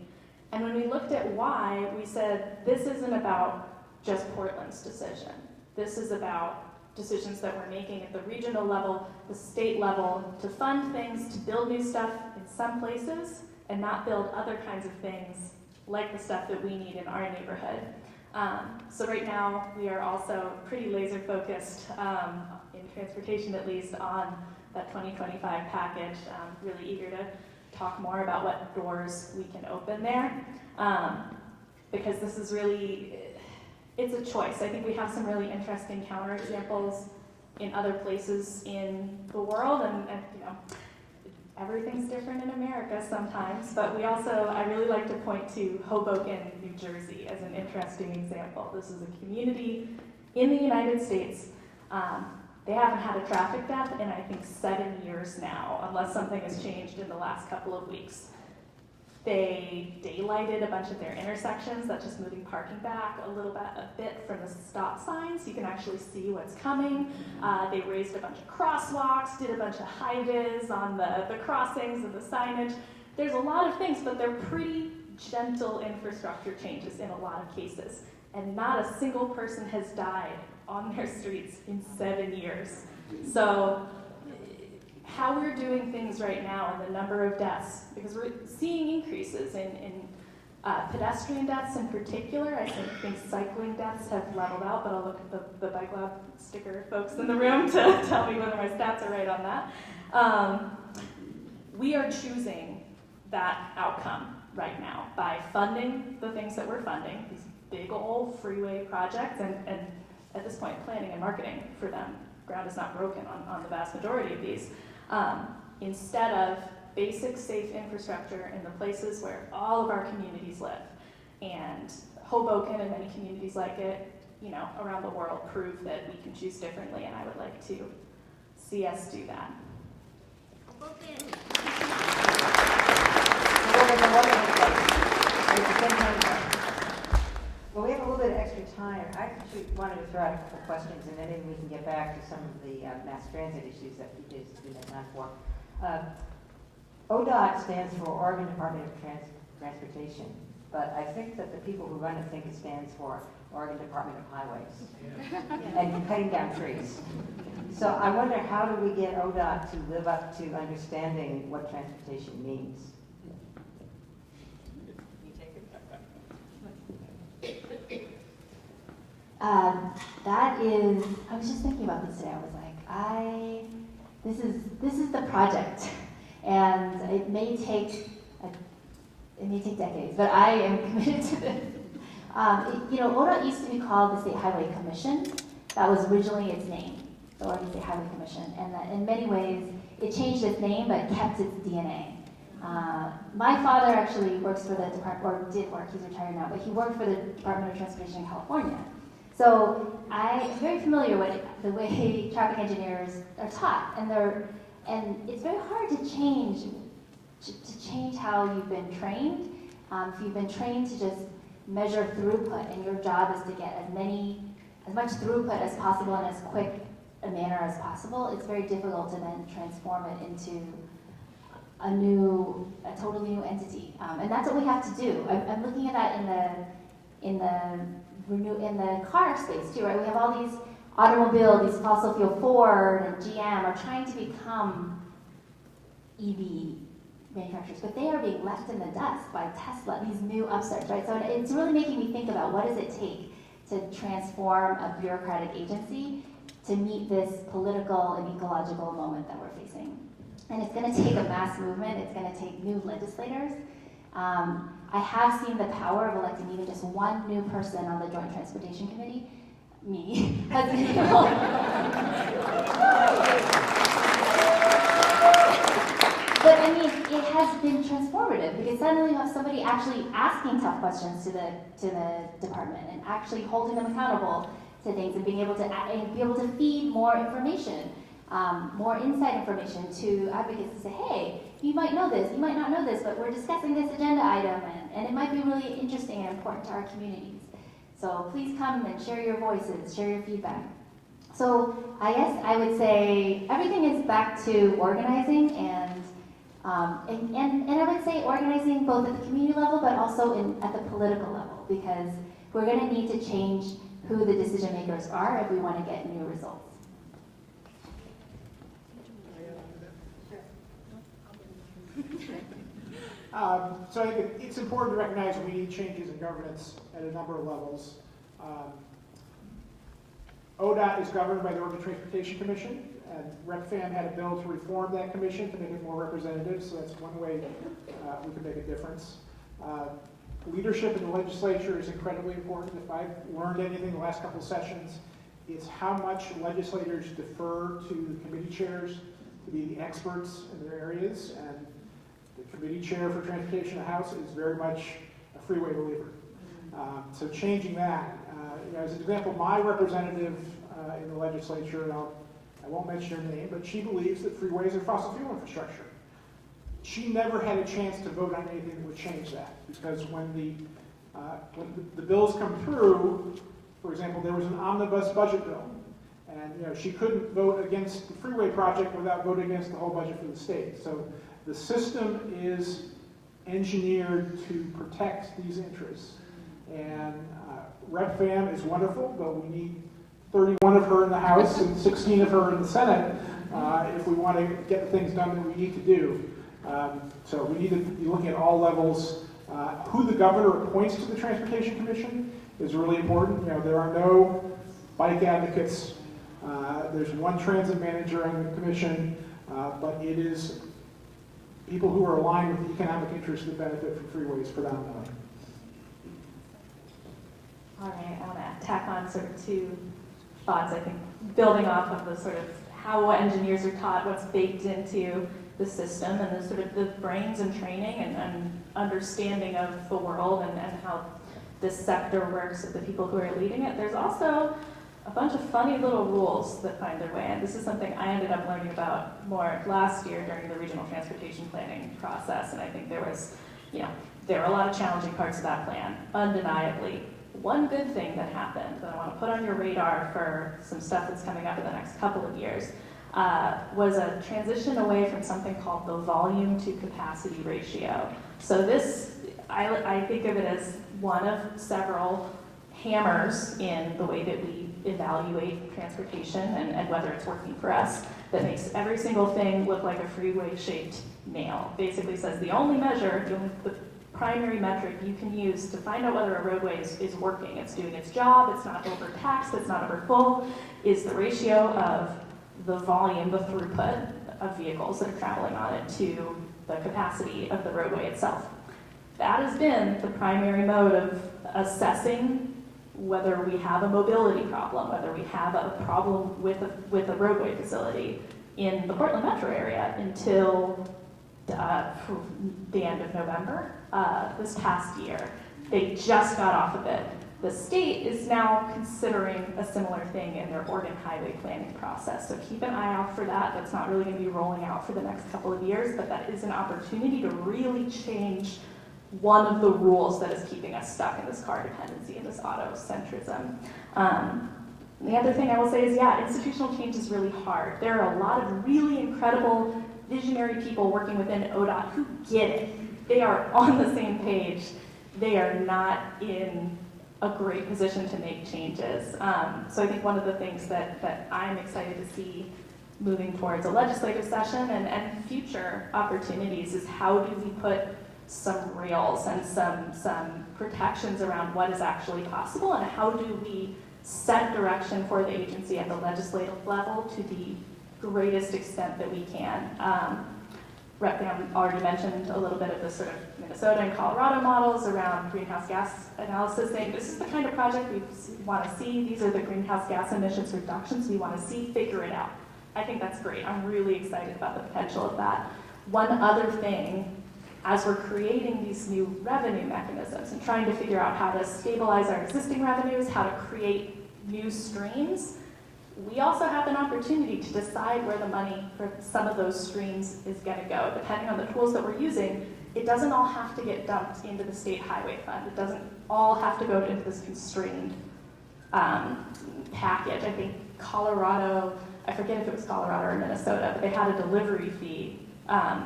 And when we looked at why, we said, this isn't about just Portland's decision. This is about decisions that we're making at the regional level, the state level, to fund things, to build new stuff in some places, and not build other kinds of things like the stuff that we need in our neighborhood. So right now, we are also pretty laser focused, in transportation at least, on that 2025 package. Really eager to talk more about what doors we can open there, because this is really, it's a choice. I think we have some really interesting counterexamples in other places in the world, and you know, everything's different in America sometimes, but we also, I really like to point to Hoboken, New Jersey as an interesting example. This is a community in the United States. They haven't had a traffic death in, I think, 7 years now, unless something has changed in the last couple of weeks. They daylighted a bunch of their intersections, that's just moving parking back a bit from the stop signs, so you can actually see what's coming. They raised a bunch of crosswalks, did a bunch of high-vis on the crossings and the signage. There's a lot of things, but they're pretty gentle infrastructure changes in a lot of cases. And not a single person has died on their streets in 7 years. So how we're doing things right now and the number of deaths, because we're seeing increases in pedestrian deaths in particular. I think cycling deaths have leveled out, but I'll look at the Bike Lab sticker folks in the room to tell me whether my stats are right on that. We are choosing that outcome right now by funding the things that we're funding, these big old freeway projects, and at this point planning and marketing for them. Ground is not broken on the vast majority of these. Instead of basic safe infrastructure in the places where all of our communities live. And Hoboken and many communities like it, you know, around the world prove that we can choose differently, and I would like to see us do that. Well, we have a little bit of extra time. I actually wanted to throw out a couple questions, and then maybe we can get back to some of the mass transit issues that we didn't have time for. ODOT stands for Oregon Department of Transportation, but I think that the people who run it think it stands for Oregon Department of Highways and cutting down trees. So I wonder, how do we get ODOT to live up to understanding what transportation means? That is, I was just thinking about this today. I was like, this is the project, and it may take decades, but I am committed to this. You know, ODOT used to be called the State Highway Commission. That was originally its name, the Oregon State Highway Commission, and that in many ways it changed its name but kept its DNA. My father actually works for the department, or did work, he's retired now, but he worked for the Department of Transportation in California. So I'm very familiar with the way traffic engineers are taught, and it's very hard to change how you've been trained. If you've been trained to just measure throughput, and your job is to get as much throughput as possible in as quick a manner as possible, it's very difficult to then transform it into a totally new entity. And that's what we have to do. I'm looking at that in the car space too, right? We have all these automobiles, these fossil fuel, Ford and GM are trying to become EV manufacturers, but they are being left in the dust by Tesla, these new upstarts, right? So it's really making me think about what does it take to transform a bureaucratic agency to meet this political and ecological moment that we're facing. And it's going to take a mass movement. It's going to take new legislators. I have seen the power of electing even just one new person on the Joint Transportation Committee, me, has been able. But I mean, it has been transformative because suddenly you have somebody actually asking tough questions to the department and actually holding them accountable to things and being able to feed more information, more inside information to advocates to say, hey, you might know this, you might not know this, but we're discussing this agenda item and it might be really interesting and important to our communities. So please come and share your voices, share your feedback. So I guess I would say everything is back to organizing and I would say organizing both at the community level but also at the political level, because we're going to need to change who the decision makers are if we want to get new results. So I think it's important to recognize we need changes in governance at a number of levels. ODOT is governed by the Oregon Transportation Commission, and Rep. Pham had a bill to reform that commission to make it more representative, so that's one way we can make a difference. Leadership in the legislature is incredibly important. If I've learned anything the last couple of sessions, it's how much legislators defer to the committee chairs to be the experts in their areas, and the committee chair for Transportation of the House is very much a freeway believer. So changing that, as an example, my representative in the legislature, and I won't mention her name, but she believes that freeways are fossil fuel infrastructure. She never had a chance to vote on anything that would change that, because when the bills come through, for example, there was an omnibus budget bill, and she couldn't vote against the freeway project without voting against the whole budget for the state. So the system is engineered to protect these interests. And Rep. Pham is wonderful, but we need 31 of her in the House and 16 of her in the Senate if we want to get the things done that we need to do. So we need to be looking at all levels. Who the governor appoints to the Transportation Commission is really important. There are no bike advocates. There's one transit manager on the commission, but it is people who are aligned with the economic interests that benefit from freeways predominantly. All right, I want to tack on sort of two thoughts, I think, building off of the sort of how engineers are taught, what's baked into the system, and the sort of the brains and training and understanding of the world and how this sector works with the people who are leading it. There's also a bunch of funny little rules that find their way, and this is something I ended up learning about more last year during the regional transportation planning process, and I think there were a lot of challenging parts of that plan, undeniably. One good thing that happened that I want to put on your radar for some stuff that's coming up in the next couple of years was a transition away from something called the volume to capacity ratio. So this, I think of it as one of several hammers in the way that we evaluate transportation and whether it's working for us, that makes every single thing look like a freeway-shaped nail. Basically says the only measure, the primary metric you can use to find out whether a roadway is working, it's doing its job, it's not overtaxed, it's not overfull, is the ratio of the volume, the throughput of vehicles that are traveling on it to the capacity of the roadway itself. That has been the primary mode of assessing whether we have a mobility problem, whether we have a problem with a roadway facility in the Portland metro area until the end of November this past year. They just got off of it. The state is now considering a similar thing in their Oregon highway planning process. So keep an eye out for that. That's not really going to be rolling out for the next couple of years, but that is an opportunity to really change one of the rules that is keeping us stuck in this car dependency and this auto-centrism. The other thing I will say is, institutional change is really hard. There are a lot of really incredible visionary people working within ODOT who get it. They are on the same page. They are not in a great position to make changes. So I think one of the things that I'm excited to see moving towards a legislative session and future opportunities is how do we put some rails and some protections around what is actually possible, and how do we set direction for the agency at the legislative level to the greatest extent that we can. Rep. Pham already mentioned a little bit of the sort of Minnesota and Colorado models around greenhouse gas analysis, saying this is the kind of project we want to see, these are the greenhouse gas emissions reductions we want to see, figure it out. I think that's great. I'm really excited about the potential of that. One other thing, as we're creating these new revenue mechanisms and trying to figure out how to stabilize our existing revenues, how to create new streams, we also have an opportunity to decide where the money for some of those streams is going to go. Depending on the tools that we're using, it doesn't all have to get dumped into the state highway fund. It doesn't all have to go into this constrained package. I think Colorado, I forget if it was Colorado or Minnesota, but they had a delivery fee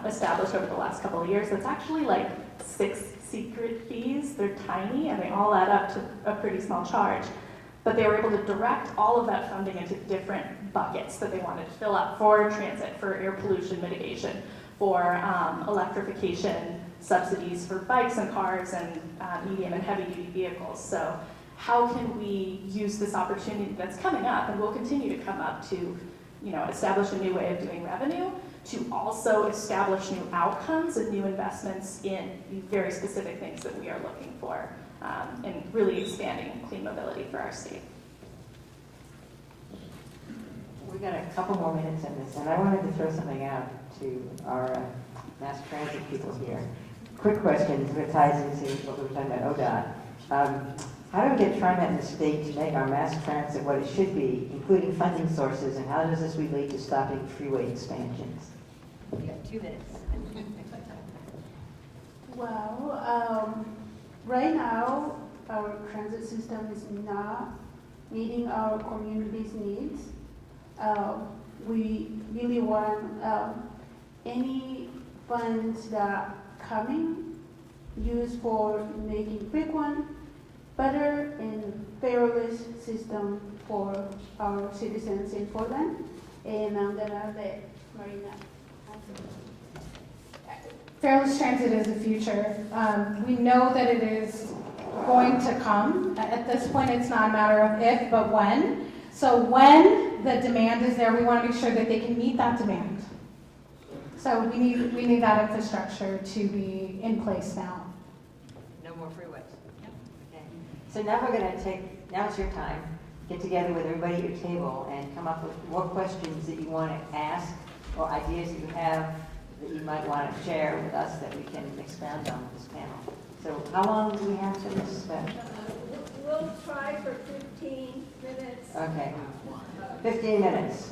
established over the last couple of years. That's actually like 6 secret fees. They're tiny and they all add up to a pretty small charge. But they were able to direct all of that funding into different buckets that they wanted to fill up for transit, for air pollution mitigation, for electrification subsidies for bikes and cars and medium and heavy duty vehicles. So how can we use this opportunity that's coming up and will continue to come up to, establish a new way of doing revenue, to also establish new outcomes and new investments in very specific things that we are looking for, and really expanding clean mobility for our state. We've got a couple more minutes in this, and I wanted to throw something out to our mass transit people here. Quick question that ties into what we were talking about ODOT. How do we get TriMet in the state to make our mass transit what it should be, including funding sources, and how does this relate to stopping freeway expansions? You got 2 minutes. Well, right now, our transit system is not meeting our community's needs. We really want any funds that coming used for making frequent, better and fairless system for our citizens in Portland. And I'm gonna let Marina answer. Fairless transit is the future. We know that it is going to come. At this point, it's not a matter of if, but when. So when the demand is there, we want to make sure that they can meet that demand. So we need that infrastructure to be in place now. No more freeways. Okay. So now we're going to now it's your time, get together with everybody at your table and come up with more questions that you want to ask or ideas that you have that you might want to share with us that we can expound on with this panel. So how long do we have for this? We'll try for 15 minutes. Okay. 15 minutes.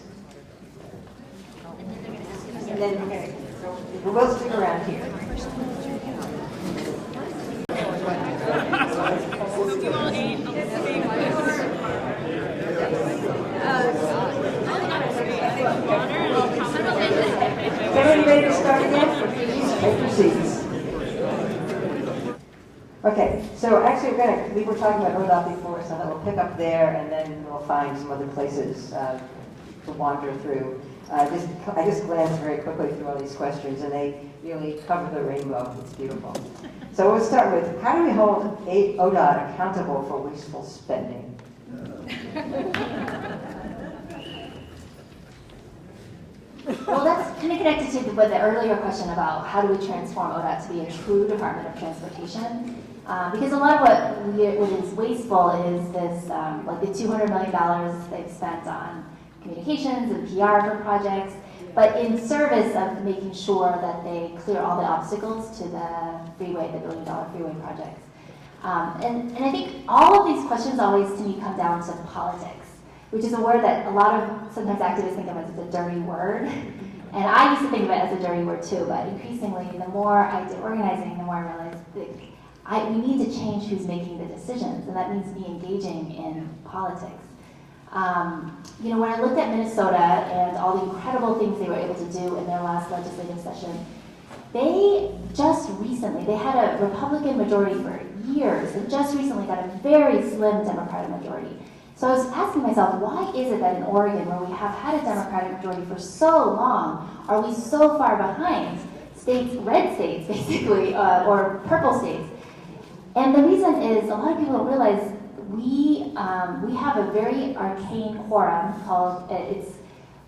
And then we'll stick around here. Everybody ready to start again? Take your seats. Okay, so actually we were talking about ODOT before, so we'll pick up there and then we'll find some other places to wander through. I just glanced very quickly through all these questions and they really cover the rainbow. It's beautiful. So we'll start with, how do we hold ODOT accountable for wasteful spending? Well, that's kind of connected to the earlier question about how do we transform ODOT to be a true Department of Transportation. Because a lot of what is wasteful is this, like the $200 million they've spent on communications and PR for projects, but in service of making sure that they clear all the obstacles to the freeway, the $1 billion freeway projects. And I think all of these questions always, to me, come down to politics, which is a word that a lot of sometimes activists think of as a dirty word. And I used to think of it as a dirty word too, but increasingly, the more I did organizing, the more I realized that we need to change who's making the decisions, and that means me engaging in politics. You know, when I looked at Minnesota and all the incredible things they were able to do in their last legislative session, they just recently, they had a Republican majority for years, and just recently got a very slim Democratic majority. So I was asking myself, why is it that in Oregon, where we have had a Democratic majority for so long, are we so far behind states, red states basically, or purple states? And the reason is, a lot of people don't realize we have a very arcane quorum called,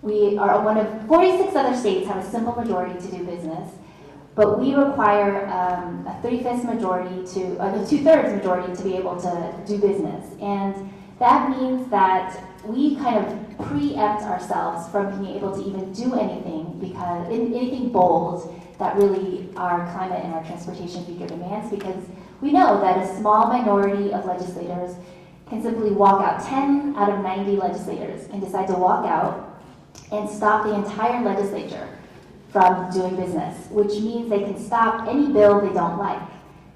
we are one of 46 other states have a simple majority to do business, but we require a 3/5 majority to, a 2/3 majority to be able to do business. And that means that we kind of preempt ourselves from being able to even do anything, because anything bold that really our climate and our transportation future demands, because we know that a small minority of legislators can simply walk out. 10 out of 90 legislators can decide to walk out and stop the entire legislature from doing business, which means they can stop any bill they don't like,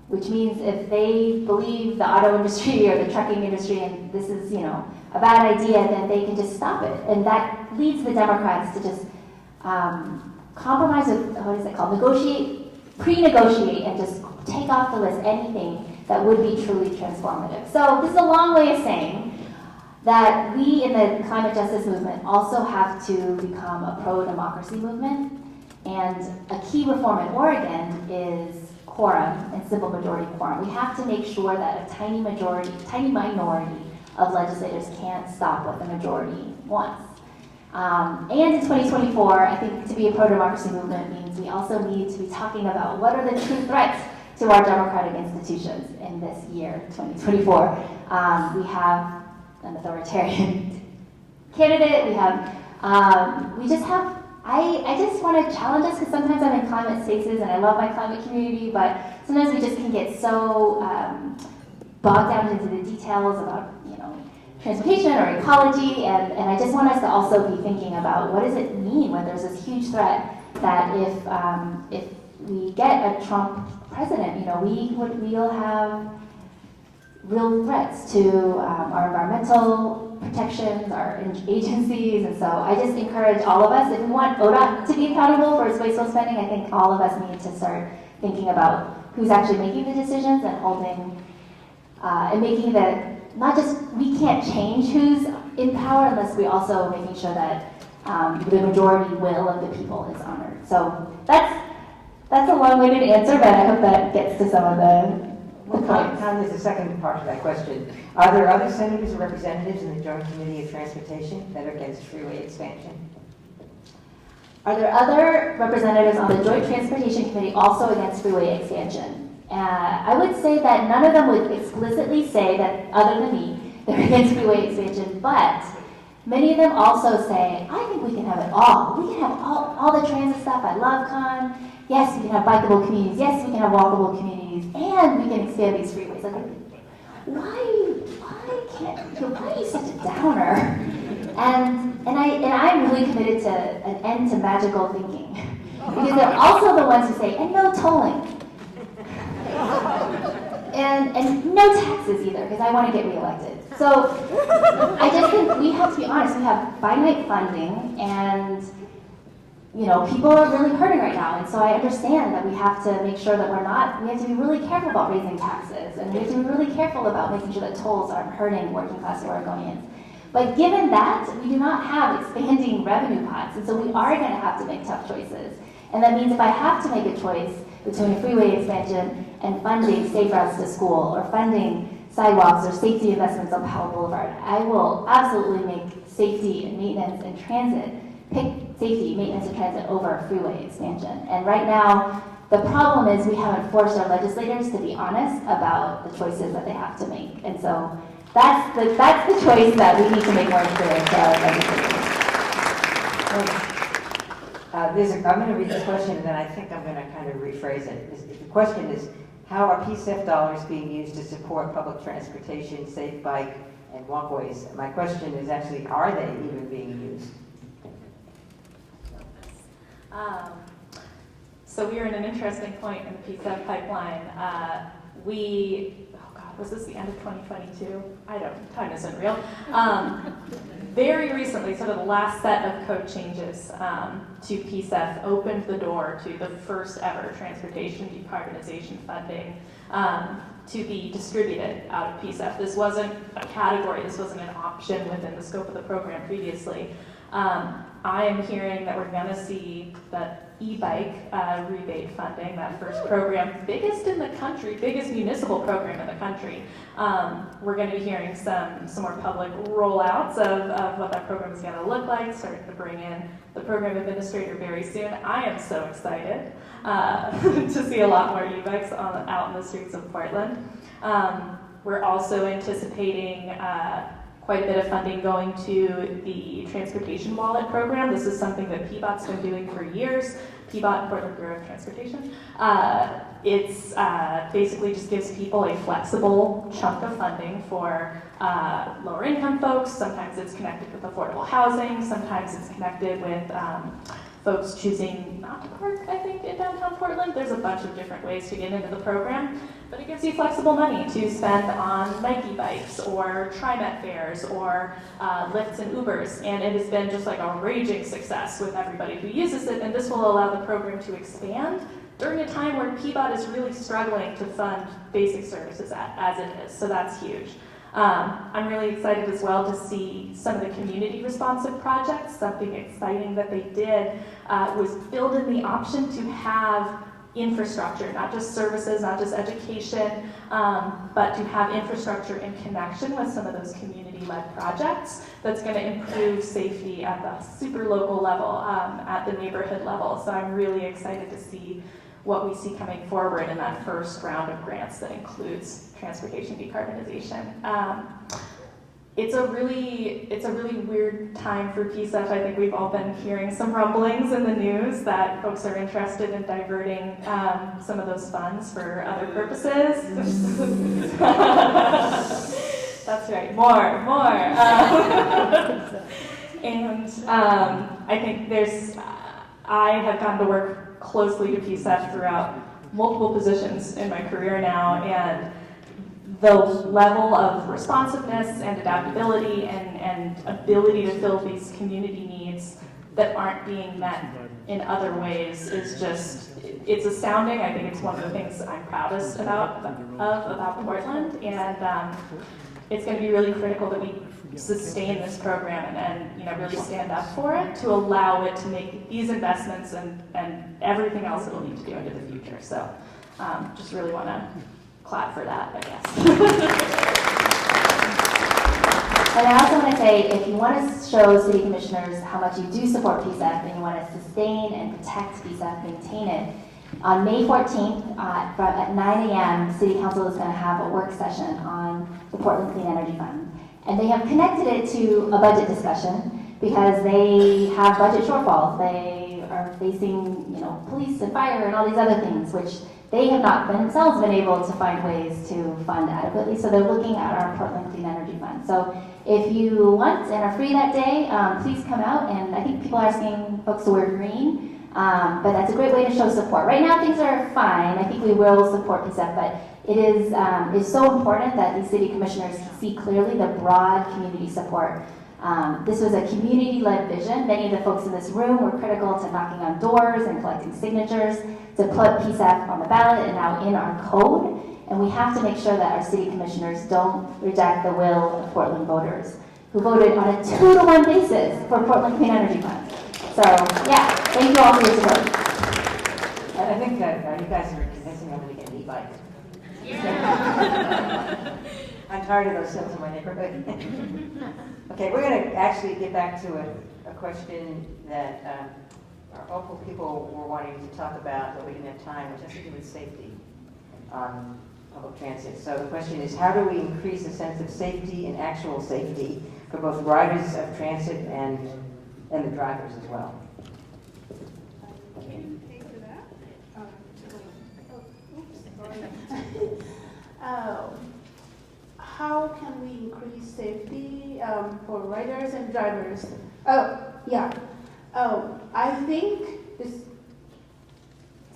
which means if they believe the auto industry or the trucking industry and this is, you know, a bad idea, then they can just stop it. And that leads the Democrats to just compromise with, what is it called, pre-negotiate and just take off the list anything that would be truly transformative. So this is a long way of saying that we in the climate justice movement also have to become a pro-democracy movement. And a key reform in Oregon is quorum and simple majority quorum. We have to make sure that a tiny minority of legislators can't stop what the majority wants. And in 2024, I think to be a pro-democracy movement means we also need to be talking about what are the true threats to our democratic institutions in this year, 2024. We have an authoritarian candidate. I just want to challenge us, because sometimes I'm in climate spaces and I love my climate community, but sometimes we just can get so bogged down into the details about, you know, transportation or ecology, and I just want us to also be thinking about what does it mean when there's this huge threat that if we get a Trump president, you know, we'll have real threats to our environmental protections, our agencies, and so I just encourage all of us, if we want ODOT to be accountable for its wasteful spending, I think all of us need to start thinking about who's actually making the decisions and holding, and making that, not just, we can't change who's in power unless we also making sure that the majority will of the people is honored. So that's a long-winded answer, but I hope that gets to some of the points. There's a second part to that question. Are there other senators or representatives in the Joint Committee of Transportation that are against freeway expansion? Are there other representatives on the Joint Transportation Committee also against freeway expansion? I would say that none of them would explicitly say that, other than me, they're against freeway expansion, but many of them also say, I think we can have it all. We can have all the transit stuff. I love Khanh. Yes, we can have bikeable communities. Yes, we can have walkable communities, and we can expand these freeways. Like, why are you such a downer? And I'm really committed to an end to magical thinking, because they're also the ones who say, and no tolling, and no taxes either, because I want to get reelected. So I just think we have to be honest. We have finite funding, and you know, people are really hurting right now, and so I understand that we have to make sure that we have to be really careful about raising taxes, and we have to be really careful about making sure that tolls aren't hurting working class Oregonians. But given that, we do not have expanding revenue pots, and so we are going to have to make tough choices. And that means if I have to make a choice between a freeway expansion and funding safe routes to school, or funding sidewalks or safety investments on Powell Boulevard, I will absolutely make safety and maintenance and transit, pick safety, maintenance, and transit over freeway expansion. And right now, the problem is we haven't forced our legislators to be honest about the choices that they have to make. And so that's the choice that we need to make more clear to our legislators. I'm going to read this question, and then I think I'm going to kind of rephrase it. The question is, how are PSEF dollars being used to support public transportation, safe bike, and walkways? My question is actually, are they even being used? So we are in an interesting point in the PSEF pipeline. Was this the end of 2022? Time isn't real. very recently, sort of the last set of code changes to PSEF opened the door to the first ever transportation decarbonization funding to be distributed out of PSEF. This wasn't a category, this wasn't an option within the scope of the program previously. I am hearing that we're going to see that e-bike rebate funding, that first program, biggest in the country, biggest municipal program in the country. We're going to be hearing some more public rollouts of what that program is going to look like, starting to bring in the program administrator very soon. I am so excited to see a lot more e-bikes out in the streets of Portland. We're also anticipating quite a bit of funding going to the Transportation Wallet program. This is something that PBOT's been doing for years. PBOT, Portland Bureau of Transportation. It's basically just gives people a flexible chunk of funding for lower income folks. Sometimes it's connected with affordable housing. Sometimes it's connected with folks choosing not to park, I think, in downtown Portland. There's a bunch of different ways to get into the program, but it gives you flexible money to spend on Nike bikes or TriMet fares or Lyfts and Ubers, and it has been just like a raging success with everybody who uses it, and this will allow the program to expand during a time where PBOT is really struggling to fund basic services as it is, so that's huge. I'm really excited as well to see some of the community responsive projects. Something exciting that they did was build in the option to have infrastructure, not just services, not just education, but to have infrastructure in connection with some of those community-led projects that's going to improve safety at the super local level, at the neighborhood level. So I'm really excited to see what we see coming forward in that first round of grants that includes transportation decarbonization. It's a really weird time for PSEF. I think we've all been hearing some rumblings in the news that folks are interested in diverting some of those funds for other purposes. That's right, more. And I think I have gotten to work closely to PSEF throughout multiple positions in my career now, and the level of responsiveness and adaptability and ability to fill these community needs that aren't being met in other ways is just, it's astounding. I think it's one of the things I'm proudest about Portland, and it's going to be really critical that we sustain this program and really stand up for it to allow it to make these investments and everything else it'll need to do into the future. So just really want to clap for that, I guess. And I also want to say, if you want to show city commissioners how much you do support PSEF and you want to sustain and protect PSEF, maintain it, on May 14th at 9 a.m., City Council is going to have a work session on the Portland Clean Energy Fund. And they have connected it to a budget discussion because they have budget shortfalls. They are facing, police and fire and all these other things, which they have not themselves been able to find ways to fund adequately. So they're looking at our Portland Clean Energy Fund. So if you want and are free that day, please come out. And I think people are asking folks to wear green, but that's a great way to show support. Right now things are fine. I think we will support PSEF, but it is so important that these city commissioners see clearly the broad community support. This was a community-led vision. Many of the folks in this room were critical to knocking on doors and collecting signatures to put PSEF on the ballot and now in our code. And we have to make sure that our city commissioners don't reject the will of Portland voters who voted on a 2-to-1 basis for Portland Clean Energy Fund. So, yeah, thank you all for your support. I think that you guys are convincing them to get an e-bike. I'm tired of those hills in my neighborhood. Okay, we're going to actually get back to a question that our OPAL people were wanting to talk about, but we didn't have time, which has to do with safety on public transit. So the question is, how do we increase a sense of safety and actual safety for both riders of transit and the drivers as well? Can you take to that? How can we increase safety for riders and drivers? I think it's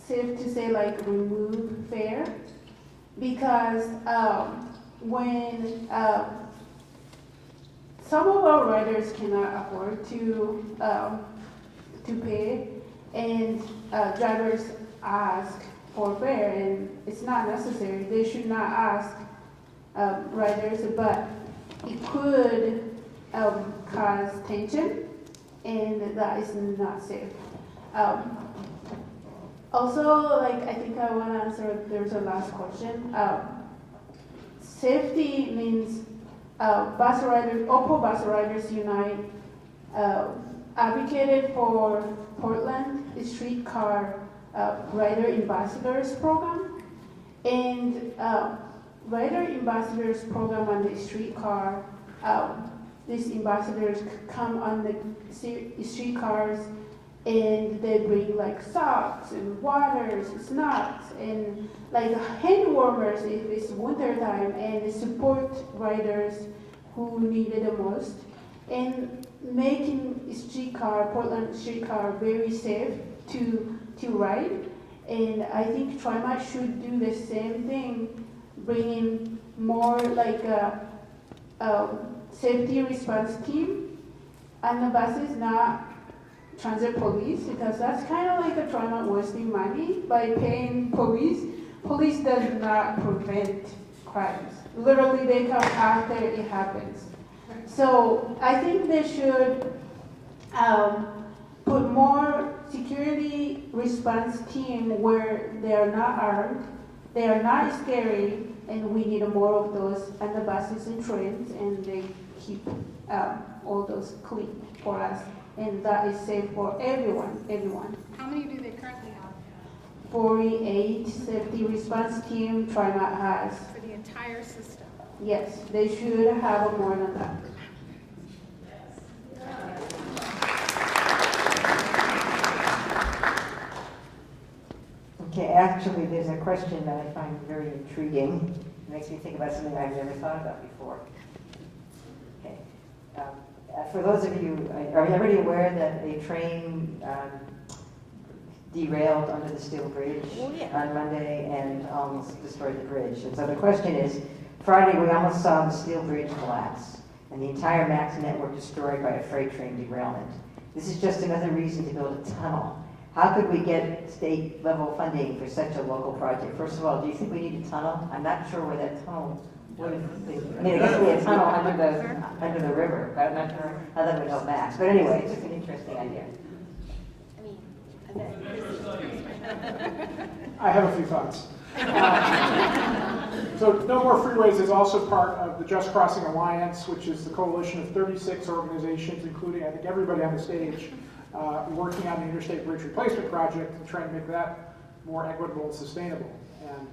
safe to say remove fare, because when some of our riders cannot afford to pay, and drivers ask for fare, and it's not necessary. They should not ask riders, but it could cause tension, and that is not safe. Also, like, I think I want to answer, there's a last question. Safety means bus riders, OPAL Bus Riders Unite advocated for Portland streetcar rider ambassadors program, and rider ambassadors program on the streetcar. These ambassadors come on the streetcars, and they bring like socks and waters, snacks, and like hand warmers if it's winter time, and they support riders who need it the most, and making Portland streetcar very safe to ride. And I think TriMat should do the same thing, bringing more like a safety response team on the buses, not transit police, because that's kind of like a TriMat wasting money by paying police. Police does not prevent crimes. Literally, they come after it happens. So I think they should put more security response team where they are not armed, they are not scary, and we need more of those on the buses and trains, and they keep all those clean for us, and that is safe for everyone. How many do they currently have? 48 safety response team TriMat has. For the entire system? Yes, they should have more than that. Okay, actually, there's a question that I find very intriguing. It makes me think about something I've never thought about before. Okay. For those of you, are everybody aware that a train derailed under the steel bridge on Monday and almost destroyed the bridge? And so the question is, Friday we almost saw the steel bridge collapse and the entire MAX network destroyed by a freight train derailment. This is just another reason to build a tunnel. How could we get state level funding for such a local project? First of all, do you think we need a tunnel? I'm not sure where that tunnel would be. I mean, I guess we had a tunnel under the river, but I'm not sure how that would help Max. But anyway, it's just an interesting idea. I have a few thoughts. So No More Freeways is also part of the Just Crossing Alliance, which is the coalition of 36 organizations, including, I think, everybody on the stage, working on the Interstate Bridge Replacement Project and trying to make that more equitable and sustainable. And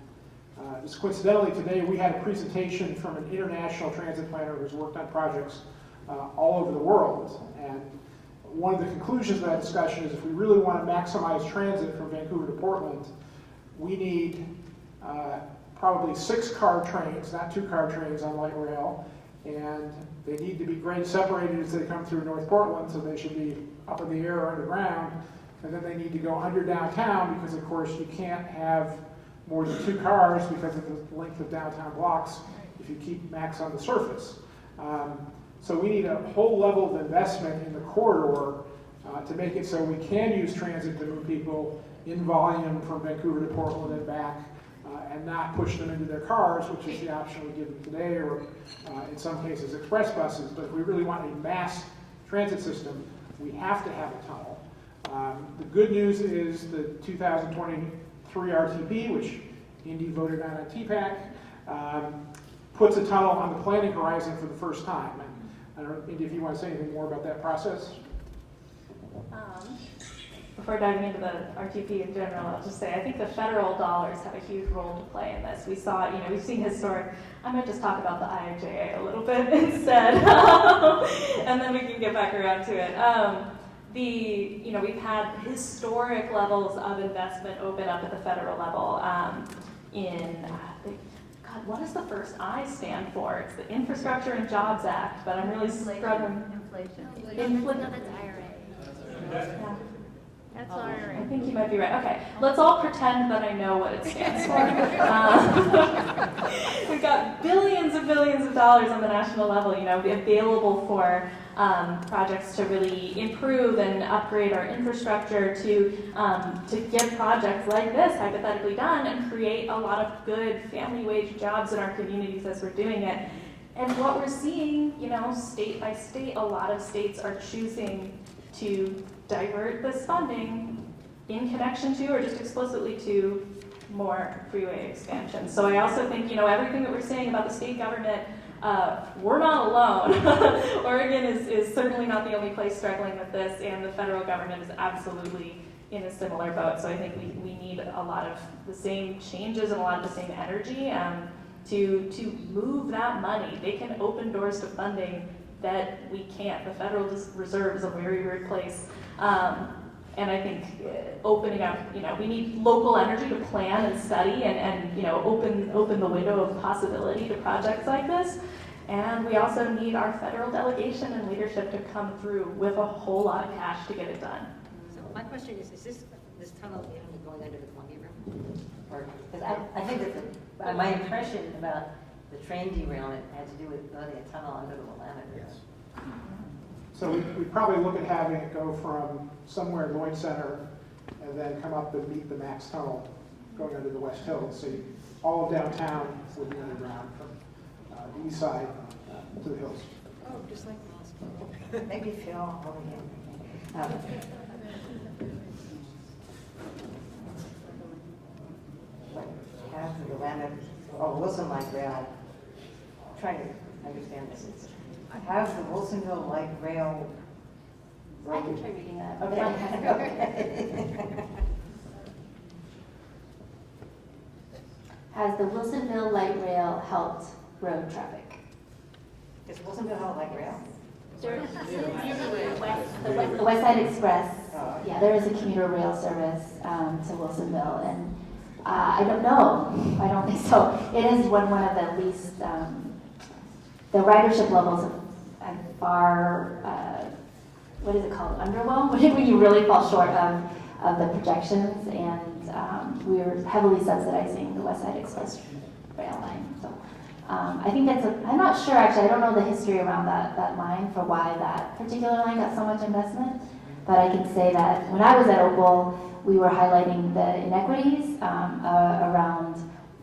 just coincidentally, today we had a presentation from an international transit planner who's worked on projects all over the world. And one of the conclusions of that discussion is if we really want to maximize transit from Vancouver to Portland, we need probably 6-car trains, not 2-car trains on light rail, and they need to be grade separated as they come through North Portland, so they should be up in the air or underground, and then they need to go under downtown because, of course, you can't have more than 2 cars because of the length of downtown blocks if you keep MAX on the surface. So we need a whole level of investment in the corridor to make it so we can use transit to move people in volume from Vancouver to Portland and back, and not push them into their cars, which is the option we give them today, or in some cases express buses. But if we really want a mass transit system, we have to have a tunnel. The good news is the 2023 RTP, which Indi voted on at TPAC, puts a tunnel on the planning horizon for the first time. And I don't know, Indi, if you want to say anything more about that process? Before diving into the RTP in general, I'll just say I think the federal dollars have a huge role to play in this. We saw, we've seen historic. I might just talk about the IIJA a little bit instead, and then we can get back around to it. We've had historic levels of investment open up at the federal level God, what does the first I stand for? It's the Infrastructure and Jobs Act, but I'm really struggling. Inflation. No, that's IRA. Yeah. That's all right. I think you might be right. Okay, let's all pretend that I know what it stands for. We've got billions of dollars on the national level, available for projects to really improve and upgrade our infrastructure, to get projects like this hypothetically done and create a lot of good family wage jobs in our communities as we're doing it. And what we're seeing, state by state, a lot of states are choosing to divert this funding in connection to or just explicitly to more freeway expansion. So I also think, everything that we're saying about the state government, we're not alone. Oregon is certainly not the only place struggling with this, and the federal government is absolutely in a similar boat. So I think we need a lot of the same changes and a lot of the same energy to move that money. They can open doors to funding that we can't. The Federal Reserve is a very weird place. And I think opening up, we need local energy to plan and study and open the window of possibility to projects like this. And we also need our federal delegation and leadership to come through with a whole lot of cash to get it done. So my question is this tunnel going under the Columbia River? Because I think that my impression about the train derailment had to do with building a tunnel under the Willamette River. Yes. So we probably look at having it go from somewhere in Lloyd Center and then come up and meet the Max Tunnel going under the West Hills. So all of downtown would be underground from the east side to the hills. Oh, just like Moscow. Maybe Phil over here. Have the Willamette, Wilson Light Rail. I'm trying to understand this. Have the Wilsonville Light Rail. I can try reading that. Okay. Has the Wilsonville Light Rail helped road traffic? Is Wilsonville have a light rail? The West Side Express, Oh, okay. yeah, there is a commuter rail service to Wilsonville, and I don't know. I don't think so. It is one of the least, the ridership levels are far, what is it called, underwhelmed? When you really fall short of the projections, and we're heavily subsidizing the West Side Express rail line. So I think I'm not sure actually, I don't know the history around that line for why that particular line got so much investment, but I can say that when I was at OPAL, we were highlighting the inequities around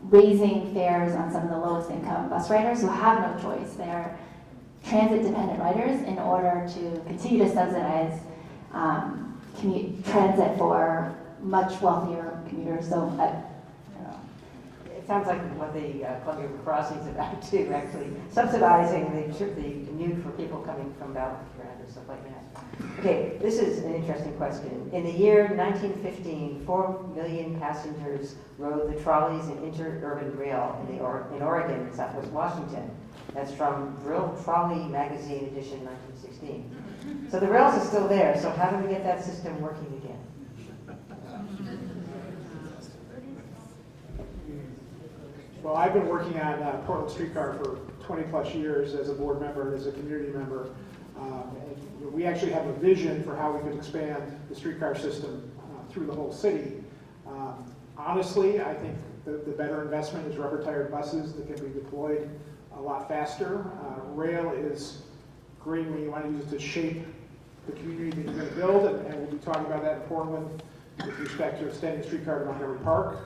raising fares on some of the lowest income bus riders who have no choice. They're transit-dependent riders in order to continue to subsidize transit for much wealthier commuters. So I don't know. It sounds like what the Columbia Crossing is about too, actually subsidizing the commute for people coming from Battlefield or stuff like that. Okay, this is an interesting question. In the year 1915, 4 million passengers rode the trolleys in interurban rail in Oregon and Southwest Washington. That's from Brill Trolley Magazine edition 1916. So the rails are still there, so how do we get that system working again? Well, I've been working on Portland Streetcar for 20 plus years as a board member and as a community member. And we actually have a vision for how we could expand the streetcar system through the whole city. Honestly, I think the better investment is rubber-tired buses that can be deployed a lot faster. Rail is great when you want to use it to shape the community that you're going to build, and we'll be talking about that in Portland with respect to extending streetcar to Montgomery Park.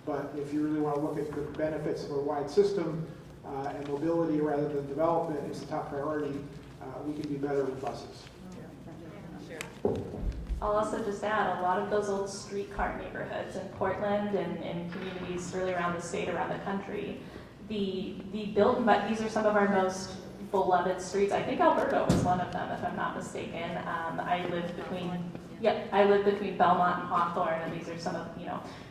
But if you really want to look at the benefits of a wide system and mobility rather than development is the top priority, we can do better with buses. I'll also just add, a lot of those old streetcar neighborhoods in Portland and communities really around the state, around the country, the built, but these are some of our most beloved streets. I think Alberta was one of them, if I'm not mistaken. I lived between Belmont and Hawthorne, and these are some of,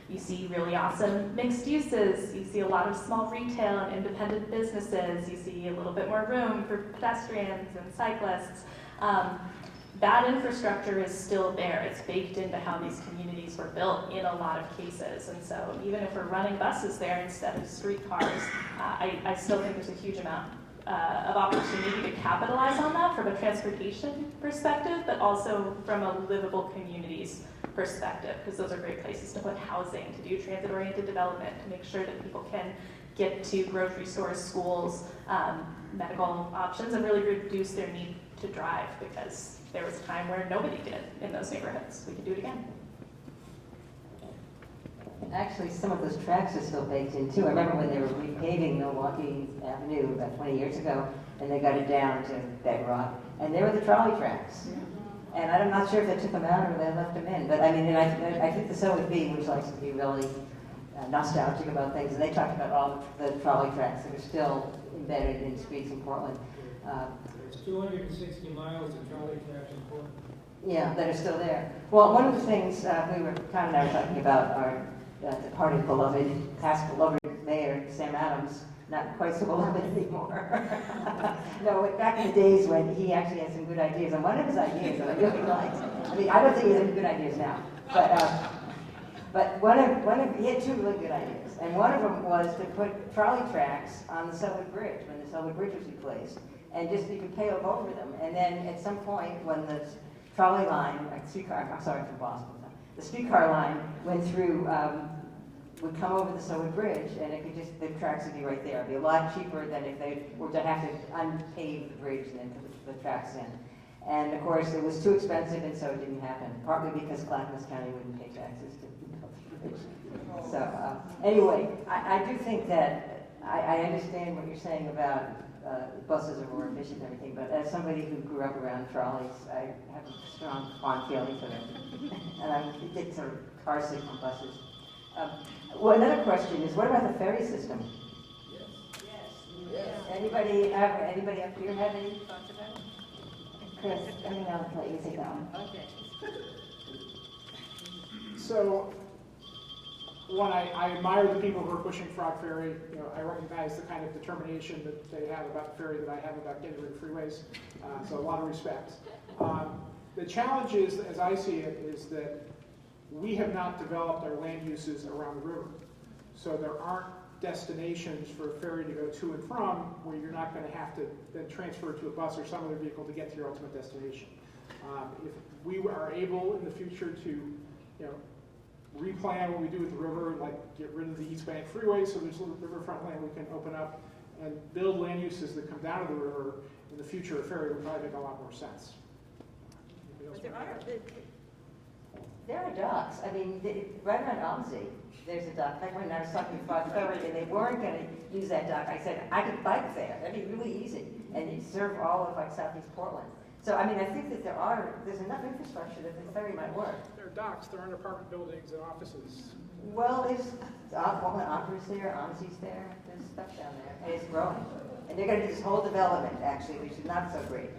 you see really awesome mixed uses. You see a lot of small retail and independent businesses. You see a little bit more room for pedestrians and cyclists. That infrastructure is still there. It's baked into how these communities were built in a lot of cases. And so even if we're running buses there instead of streetcars, I still think there's a huge amount of opportunity to capitalize on that from a transportation perspective, but also from a livable communities perspective, because those are great places to put housing, to do transit-oriented development, to make sure that people can get to grocery stores, schools, medical options, and really reduce their need to drive, because there was a time where nobody did in those neighborhoods. We could do it again. Actually, some of those tracks are still baked in too. I remember when they were repaving Milwaukee Avenue about 20 years ago, and they got it down to bedrock, and there were the trolley tracks. And I'm not sure if they took them out or they left them in, but I mean, and I think the OPAL, which likes to be really nostalgic about things, and they talked about all the trolley tracks that are still embedded in streets in Portland. There's 260 miles of trolley tracks in Portland. Yeah, that are still there. Well, one of the things Khanh and I were talking about our departed past beloved mayor, Sam Adams, not quite so beloved anymore. No, back in the days when he actually had some good ideas, and one of his ideas that I really liked, I mean, I don't think he has any good ideas now, but he had two really good ideas, and one of them was to put trolley tracks on the Selwood Bridge, when the Selwood Bridge was replaced, and just you could pave over them, and then at some point when the trolley line, I'm sorry for Boston, the streetcar line went through, would come over the Selwood Bridge, and it could just, the tracks would be right there. It'd be a lot cheaper than if they were to have to unpave the bridge and then put the tracks in. And of course, it was too expensive, and so it didn't happen, partly because Clackamas County wouldn't pay taxes to build the bridge. So anyway, I do think that I understand what you're saying about buses are more efficient and everything, but as somebody who grew up around trolleys, I have a strong, fond feeling for them. And I get sort of car sick from buses. Well, another question is, what about the ferry system? Yes. Anybody up here have any thoughts about it? Chris, I mean, I'll let you take that one. Okay. So, one, I admire the people who are pushing Frog Ferry. You know, I recognize the kind of determination that they have about the ferry that I have about getting rid of freeways. So a lot of respect. The challenge is, as I see it, is that we have not developed our land uses around the river. So there aren't destinations for a ferry to go to and from where you're not going to have to then transfer to a bus or some other vehicle to get to your ultimate destination. If we are able in the future to, replan what we do with the river, like get rid of the East Bank Freeway so there's a little riverfront land we can open up and build land uses that come down to the river, in the future a ferry would probably make a lot more sense. But There are docks. I mean, right around Almsey, there's a dock. Like when I was talking about Ferry and they weren't going to use that dock, I said, I could bike there. That'd be really easy. And it'd serve all of like Southeast Portland. So, I mean, I think that there's enough infrastructure that the ferry might work. There are docks, there aren't apartment buildings and offices. Well, there's Opera's there, Almsey's there, there's stuff down there, and it's growing. And they're going to do this whole development, actually, which is not so great.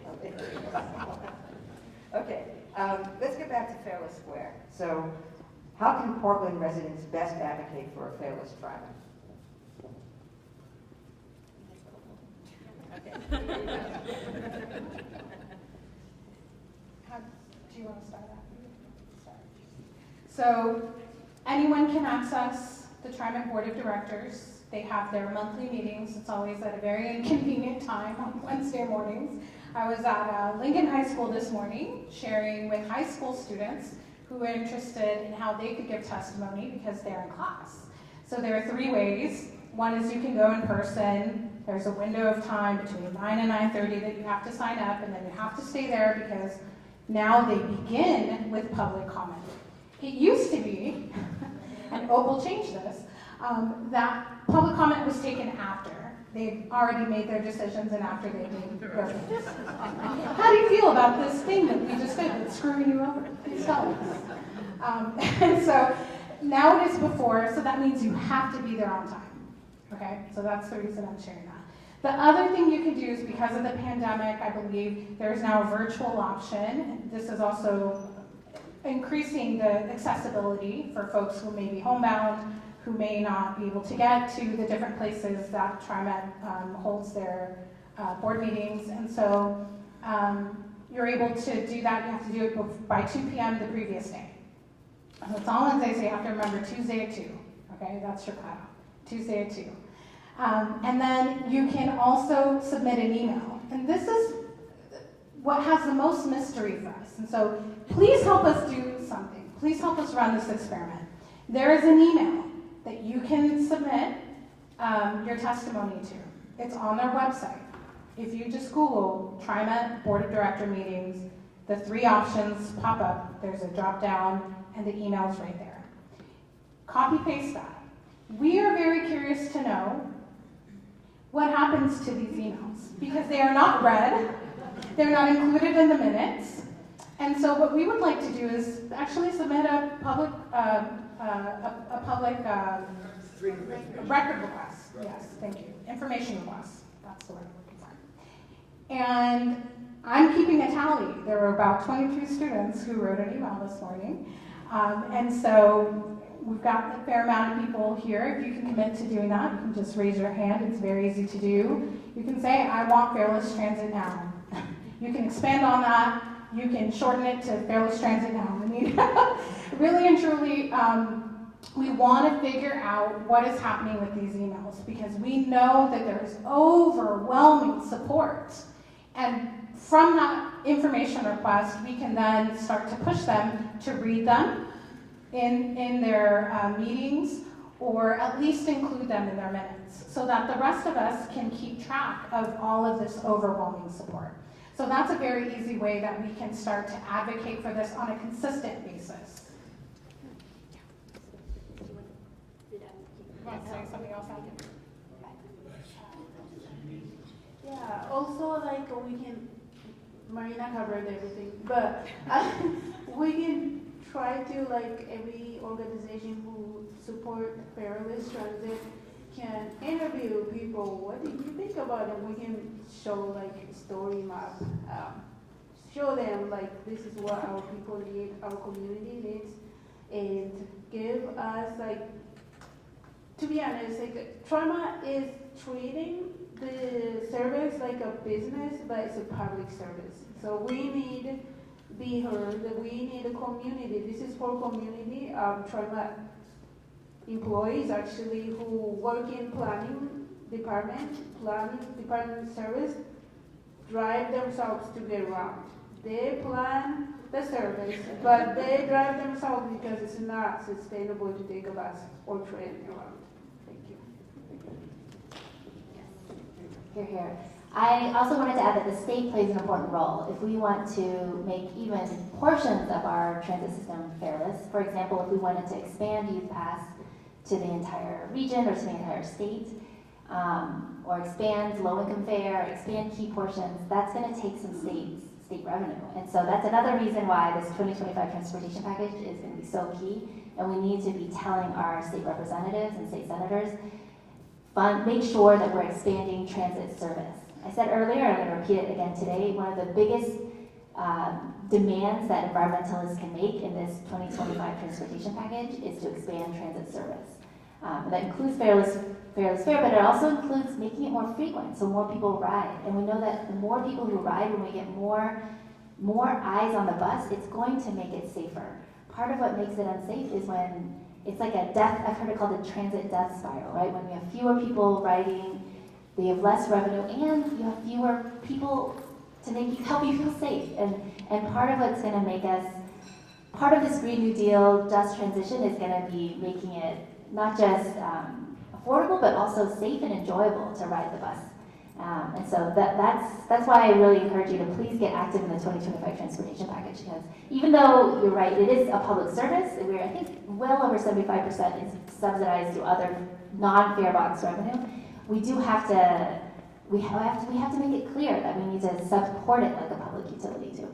Okay, let's get back to Fairless Square. So, how can Portland residents best advocate for a Fairless Tribe? Do you want to start that? So anyone can access the TriMet Board of Directors. They have their monthly meetings. It's always at a very inconvenient time on Wednesday mornings. I was at Lincoln High School this morning sharing with high school students who are interested in how they could give testimony because they're in class. So there are 3 ways. One is you can go in person. There's a window of time between 9 and 9:30 that you have to sign up, and then you have to stay there because now they begin with public comment. It used to be, and OPAL changed this, that public comment was taken after. They've already made their decisions and after they made their decisions. How do you feel about this thing that we just did that's screwing you over? Please tell us. And so now it is before, so that means you have to be there on time. Okay, so that's the reason I'm sharing that. The other thing you can do is because of the pandemic, I believe there's now a virtual option. This is also increasing the accessibility for folks who may be homebound, who may not be able to get to the different places that TriMet holds their board meetings. And so you're able to do that. You have to do it by 2 p.m. the previous day. That's all I'm saying, so you have to remember Tuesday at 2. Okay, that's your cutoff. Tuesday at 2. And then you can also submit an email. And this is what has the most mystery for us. And so please help us do something. Please help us run this experiment. There is an email that you can submit your testimony to. It's on their website. If you just Google TriMet Board of Director meetings, the 3 options pop up. There's a drop down and the email's right there. Copy paste that. We are very curious to know what happens to these emails because they are not read, they're not included in the minutes, and so what we would like to do is actually submit a public record request. Yes, thank you. Information request. That's the word I'm looking for. And I'm keeping a tally. There were about 22 students who wrote an email this morning, and so we've got a fair amount of people here. If you can commit to doing that, you can just raise your hand. It's very easy to do. You can say, I want Fairless Transit now. You can expand on that. You can shorten it to Fairless Transit now. I mean, really and truly, we want to figure out what is happening with these emails because we know that there's overwhelming support. And from that information request, we can then start to push them to read them in their meetings, or at least include them in their minutes, so that the rest of us can keep track of all of this overwhelming support. So that's a very easy way that we can start to advocate for this on a consistent basis. Want to say something else, Indi? Yeah, also like we can, Marina covered everything, but we can try to, like, every organization who support Fairless Transit can interview people. What did you think about it? We can show like a story map, show them like this is what our people need, our community needs, and give us like, to be honest, like trauma is treating the service like a business, but it's a public service. So we need be heard, we need a community. This is for community. Trauma employees actually who work in planning department service drive themselves to get around. They plan the service, but they drive themselves because it's not sustainable to take a bus or train around. Thank you. Hear, hear. I also wanted to add that the state plays an important role. If we want to make even portions of our transit system fairless, for example, if we wanted to expand Youth Pass to the entire region or to the entire state, or expand low-income fare, expand key portions, that's going to take some state revenue. And so that's another reason why this 2025 transportation package is going to be so key, and we need to be telling our state representatives and state senators, make sure that we're expanding transit service. I said earlier, and I'm going to repeat it again today, one of the biggest demands that environmentalists can make in this 2025 transportation package is to expand transit service. That includes fairless fare, but it also includes making it more frequent, so more people ride. And we know that the more people who ride, when we get more eyes on the bus, it's going to make it safer. Part of what makes it unsafe is when it's like a death, I've heard it called a transit death spiral, right? When you have fewer people riding, they have less revenue, and you have fewer people to help you feel safe. And part of what's going to make us, part of this Green New Deal just transition is going to be making it not just affordable, but also safe and enjoyable to ride the bus. And so that's why I really encourage you to please get active in the 2025 transportation package, because even though you're right, it is a public service, we're, I think, well over 75% is subsidized through other non-fare box revenue. We do have to, we have to make it clear that we need to support it like a public utility too.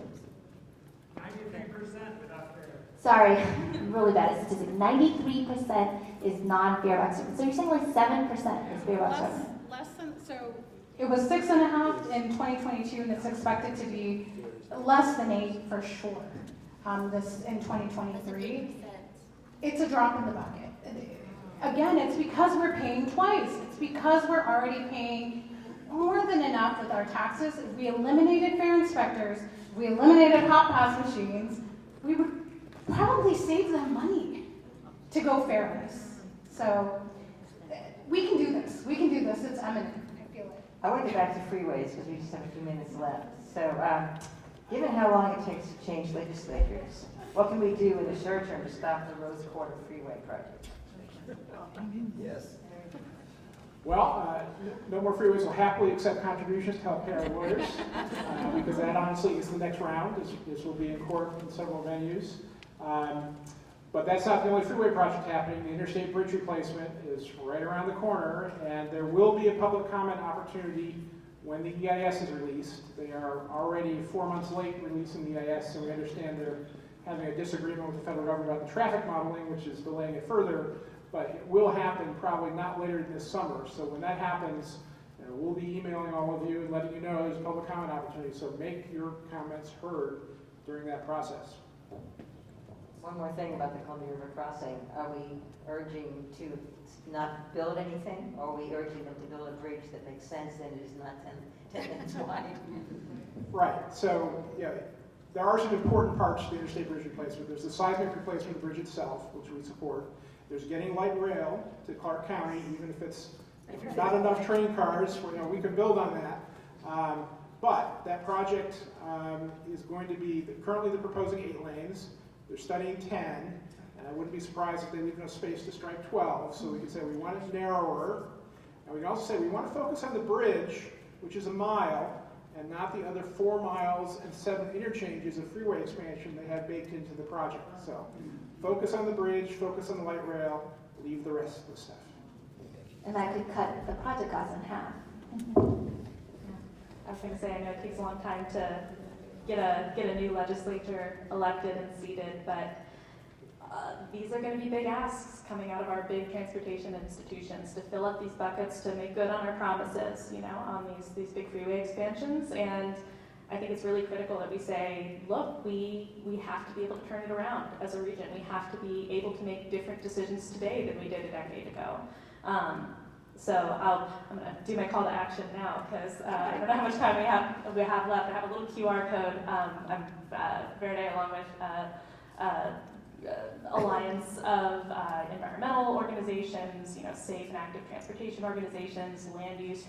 93% without fare. Sorry, I'm really bad at statistics. 93% is non-fare box revenue. So you're saying like 7% is fare box revenue? Less than, so it was 6.5 in 2022, and it's expected to be less than 8 for sure. This in 2023. It's a drop in the bucket. Again, it's because we're paying twice. It's because we're already paying more than enough with our taxes. If we eliminated fare inspectors, we eliminated hot pass machines, we would probably save them money to go fareless. So we can do this. We can do this. It's eminent. I feel it. I want to get back to freeways because we just have a few minutes left. So, given how long it takes to change legislatures, what can we do in the short term to stop the Rose Quarter Freeway project? Yes. Well, No More Freeways will happily accept contributions to help pay our lawyers, because that honestly is the next round. This will be in court in several venues. But that's not the only freeway project happening. The interstate bridge replacement is right around the corner, and there will be a public comment opportunity when the EIS is released. They are already 4 months late releasing the EIS, so we understand they're having a disagreement with the federal government about the traffic modeling, which is delaying it further. But it will happen probably not later than this summer. So when that happens, we'll be emailing all of you and letting you know there's a public comment opportunity. So make your comments heard during that process. One more thing about the Columbia River crossing. Are we urging to not build anything, or are we urging them to build a bridge that makes sense and it is not 10 minutes wide? Right. So, yeah, there are some important parts to the interstate bridge replacement. There's the seismic replacement of the bridge itself, which we support. There's getting light rail to Clark County, even if it's not enough train cars, we can build on that. But that project is going to be, currently they're proposing 8 lanes. They're studying 10, and I wouldn't be surprised if they leave enough space to strike 12. So we can say we want it narrower, and we can also say we want to focus on the bridge, which is 1 mile, and not the other 4 miles and 7 interchanges of freeway expansion they have baked into the project. So focus on the bridge, focus on the light rail, leave the rest of the stuff. And that could cut the project cost in half. I was going to say, I know it takes a long time to get a new legislature elected and seated, but these are going to be big asks coming out of our big transportation institutions to fill up these buckets to make good on our promises, on these big freeway expansions. And I think it's really critical that we say, look, we have to be able to turn it around as a region. We have to be able to make different decisions today than we did a decade ago. So I'm going to do my call to action now, because I don't know how much time we have left. I have a little QR code. I'm Verde, along with Alliance of Environmental Organizations, safe and active transportation organizations, land use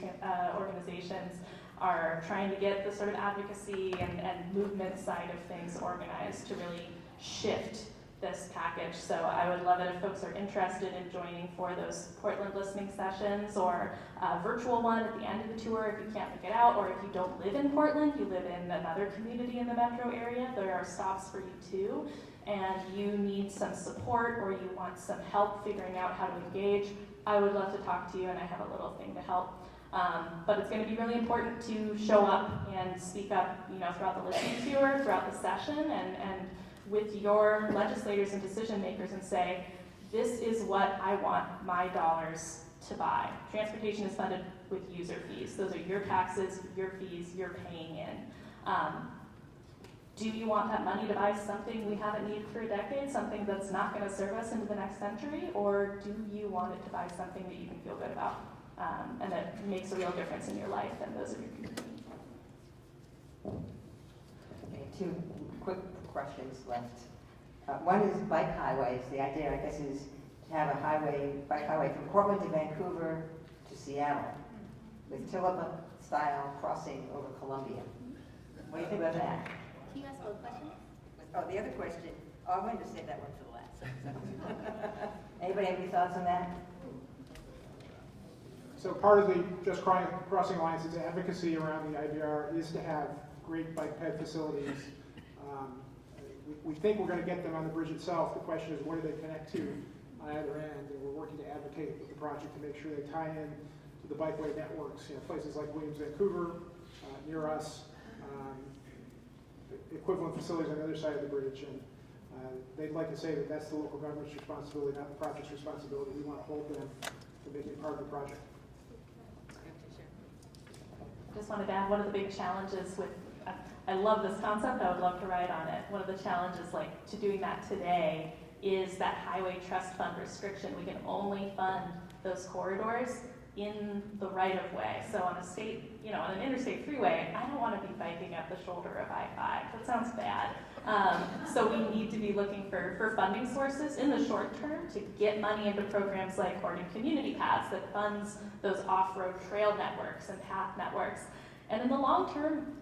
organizations, are trying to get the sort of advocacy and movement side of things organized to really shift this package. So I would love it if folks are interested in joining for those Portland listening sessions, or a virtual one at the end of the tour if you can't make it out, or if you don't live in Portland, you live in another community in the metro area, there are stops for you too, and you need some support or you want some help figuring out how to engage, I would love to talk to you, and I have a little thing to help. But it's going to be really important to show up and speak up, throughout the listening tour, throughout the session, and with your legislators and decision makers, and say, this is what I want my dollars to buy. Transportation is funded with user fees. Those are your taxes, your fees, you're paying in. Do you want that money to buy something we haven't needed for a decade, something that's not going to serve us into the next century, or do you want it to buy something that you can feel good about, and that makes a real difference in your life and those of your community? Okay, 2 quick questions left. One is bike highways. The idea, I guess, is to have a bike highway from Portland to Vancouver to Seattle, with Tillaba-style crossing over Columbia. What do you think about that? Can you ask both questions? Oh, the other question, I wanted to save that one for the last. Anybody have any thoughts on that? So part of the Just Crossing Alliance's advocacy around the IBR is to have great bike ped facilities. We think we're going to get them on the bridge itself. The question is, where do they connect to on either end? And we're working to advocate with the project to make sure they tie in to the bikeway networks. Places like Williams, Vancouver, near us, equivalent facilities on the other side of the bridge. And they'd like to say that that's the local government's responsibility, not the project's responsibility. We want to hold them to making it part of the project. Just wanted to add, one of the big challenges with, I love this concept, I would love to write on it. One of the challenges to doing that today is that highway trust fund restriction. We can only fund those corridors in the right of way. So on a state, on an interstate freeway, I don't want to be biking up the shoulder of I-5. That sounds bad. So we need to be looking for funding sources in the short term to get money into programs like Horton Community Paths that funds those off-road trail networks and path networks. And in the long term,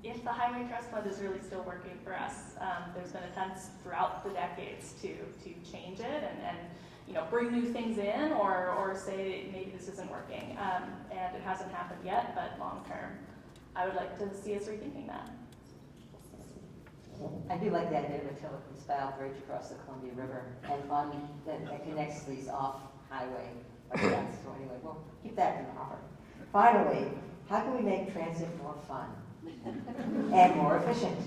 if the Highway Trust Fund is really still working for us, there's been attempts throughout the decades to change it and bring new things in or say maybe this isn't working. And it hasn't happened yet, but long term, I would like to see us rethinking that. I do like the idea of a telescopic bridge across the Columbia River and on that connects these off-highway events. So anyway, we'll keep that in the hopper. Finally, how can we make transit more fun and more efficient?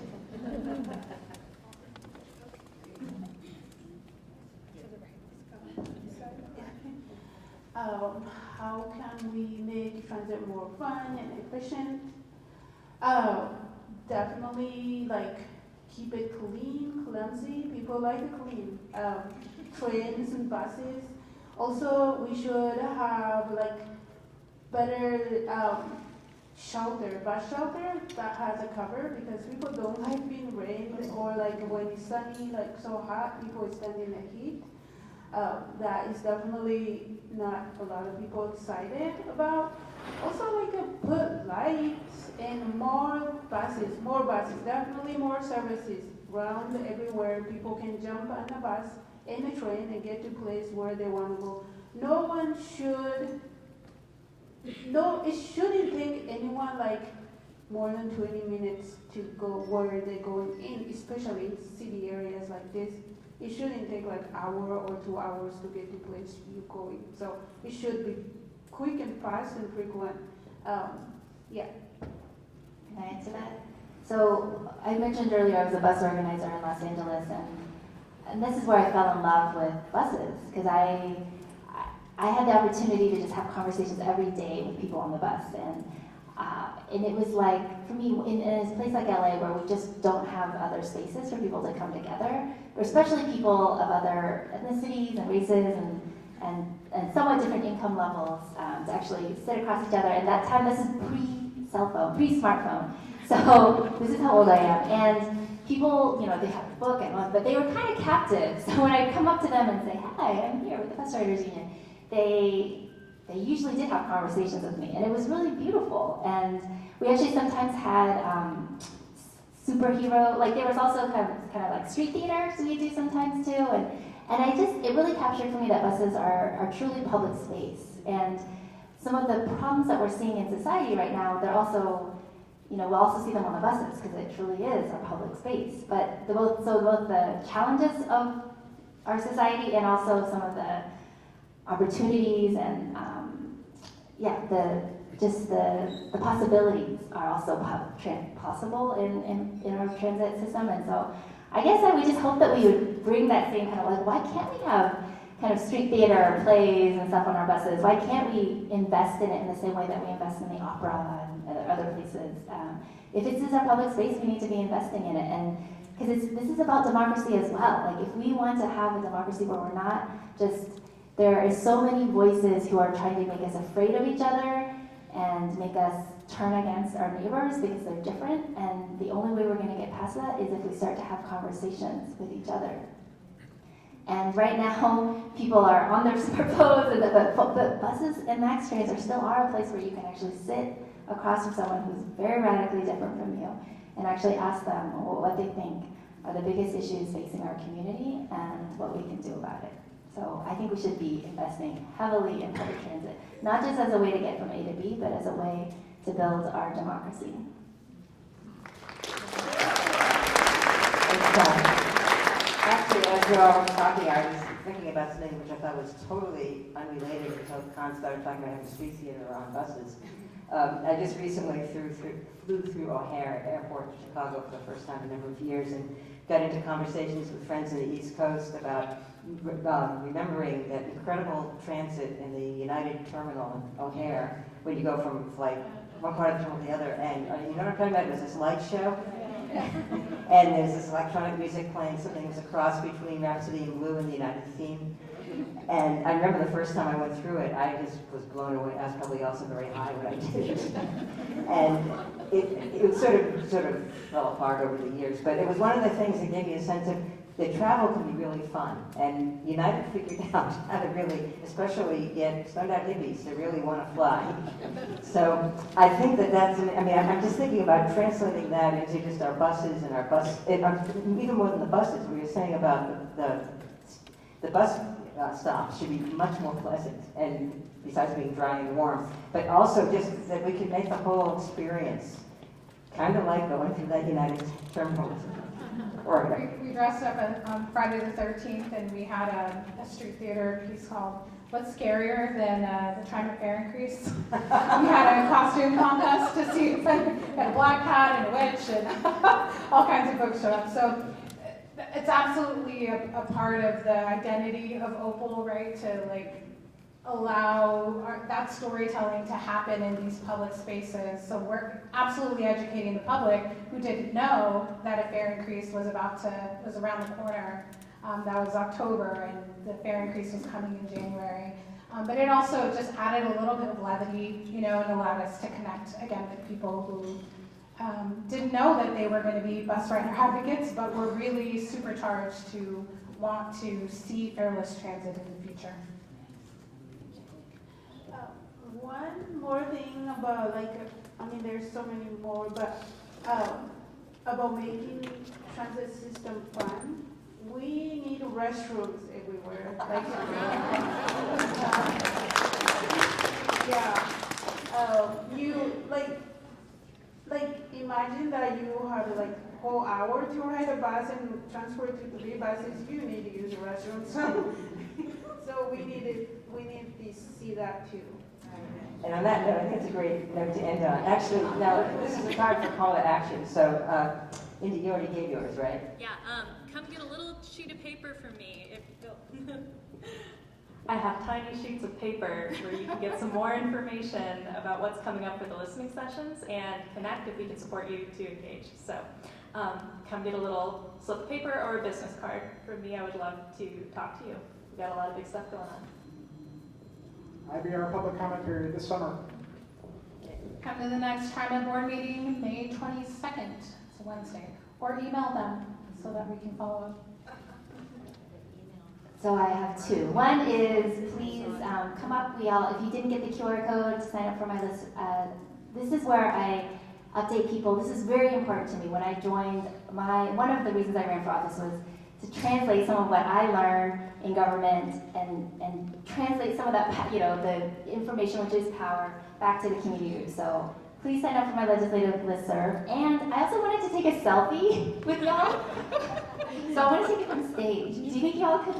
How can we make transit more fun and efficient? Definitely keep it clean, clumsy. People like it clean. Trains and buses. Also, we should have better bus shelter that has a cover, because people don't like being rained or when it's sunny, so hot, people stand in the heat. That is definitely not a lot of people excited about. Also, put lights and more buses, definitely more services around everywhere. People can jump on a bus and a train and get to place where they want to go. It shouldn't take anyone more than 20 minutes to go where they're going in, especially in city areas like this. It shouldn't take an hour or 2 hours to get to place you're going. So it should be quick and fast and frequent. Yeah. Can I answer that? So I mentioned earlier I was a bus organizer in Los Angeles, and this is where I fell in love with buses, because I had the opportunity to just have conversations every day with people on the bus, and it was for me, in a place like LA where we just don't have other spaces for people to come together, or especially people of other ethnicities and races and somewhat different income levels, to actually sit across each other. And that time, this is pre-cell phone, pre-smartphone. So this is how old I am. And people, they have a book, but they were kind of captive. So when I come up to them and say, hi, I'm here with the Bus Riders Union, they usually did have conversations with me, and it was really beautiful. And we actually sometimes had superhero, there was also kind of street theater, so we do sometimes too. And it really captured for me that buses are truly public space. And some of the problems that we're seeing in society right now, they're also, we'll also see them on the buses, because it truly is our public space. But both the challenges of our society and also some of the opportunities and the possibilities are also possible in our transit system. And so I guess I would just hope that we would bring that same kind of why can't we have kind of street theater plays and stuff on our buses? Why can't we invest in it in the same way that we invest in the opera and other places? If this is our public space, we need to be investing in it. And because this is about democracy as well. If we want to have a democracy where we're not just, there is so many voices who are trying to make us afraid of each other and make us turn against our neighbors because they're different. And the only way we're going to get past that is if we start to have conversations with each other. And right now, people are on their smartphones, but buses and MAX trains are a place where you can actually sit across from someone who's very radically different from you and actually ask them what they think are the biggest issues facing our community and what we can do about it. So I think we should be investing heavily in public transit, not just as a way to get from A to B, but as a way to build our democracy. Actually, as you're all talking, I was thinking about something which I thought was totally unrelated until Khanh started talking about having street theater on buses. I just recently flew through O'Hare Airport to Chicago for the first time in a number of years and got into conversations with friends in the East Coast about remembering that incredible transit in the United Terminal in O'Hare when you go from one part of the terminal to the other. And you know what I'm talking about? It was this light show. And there's this electronic music playing, something that was a cross between Rhapsody in Blue and the United Theme. And I remember the first time I went through it, I just was blown away. I was probably also very high when I did it. And it sort of fell apart over the years. But it was one of the things that gave me a sense of that travel can be really fun. And United figured out how to really, especially get stoned-out hippies to really want to fly. So I think that's, I'm just thinking about translating that into just our buses and our even more than the buses, we were saying about the bus stops should be much more pleasant, and besides being dry and warm, but also just that we could make the whole experience kind of like going through that United terminal. We dressed up on Friday the 13th, and we had a street theater piece called "What's Scarier Than the Triumph Fare Increase?" We had a costume contest to see if we had a black cat and a witch, and all kinds of folks showed up. So it's absolutely a part of the identity of OPAL, right? To allow that storytelling to happen in these public spaces. So we're absolutely educating the public who didn't know that a fare increase was around the corner. That was October, and the fare increase was coming in January. But it also just added a little bit of levity, and allowed us to connect again with people who didn't know that they were going to be bus rider advocates, but were really supercharged to want to see fareless transit in the future. One more thing about there's so many more, but about making transit system fun, we need restrooms everywhere. Imagine that you have whole hour to ride a bus and transfer to 3 buses. You need to use a restroom, so we need to see that too. And on that note, I think it's a great note to end on. Actually, now this is a card for call to action. So, Indi, you already gave yours, right? Yeah, come get a little sheet of paper from me. I have tiny sheets of paper where you can get some more information about what's coming up for the listening sessions and connect if we can support you to engage. So come get a little slip of paper or a business card from me. I would love to talk to you. We've got a lot of big stuff going on. IBR public comment period this summer. Come to the next TriMet board meeting, May 22nd. It's a Wednesday. Or email them so that we can follow up. So I have 2. One is please come up. If you didn't get the QR code to sign up for my list, this is where I update people. This is very important to me. When I joined, one of the reasons I ran for office was to translate some of what I learned in government and translate some of that, the information, which is power, back to the community group. So please sign up for my legislative listserv. And I also wanted to take a selfie with y'all. So I want to take it from stage. Do you think y'all could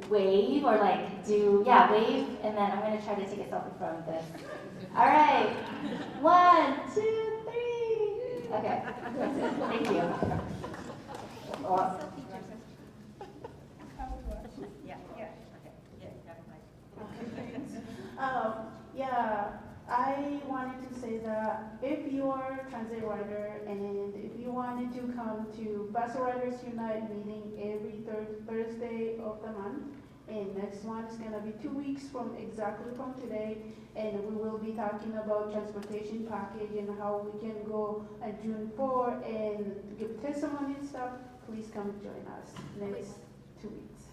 wave or wave? And then I'm going to try to take a selfie from this. All right. 1, 2, 3. Okay. That's it. Thank you. I wanted to say that if you are a transit rider and if you wanted to come to Bus Riders Unite meeting every third Thursday of the month, and next one is going to be 2 weeks exactly from today, and we will be talking about transportation package and how we can go on June 4 and give testimony and stuff. Please come join us next 2 weeks.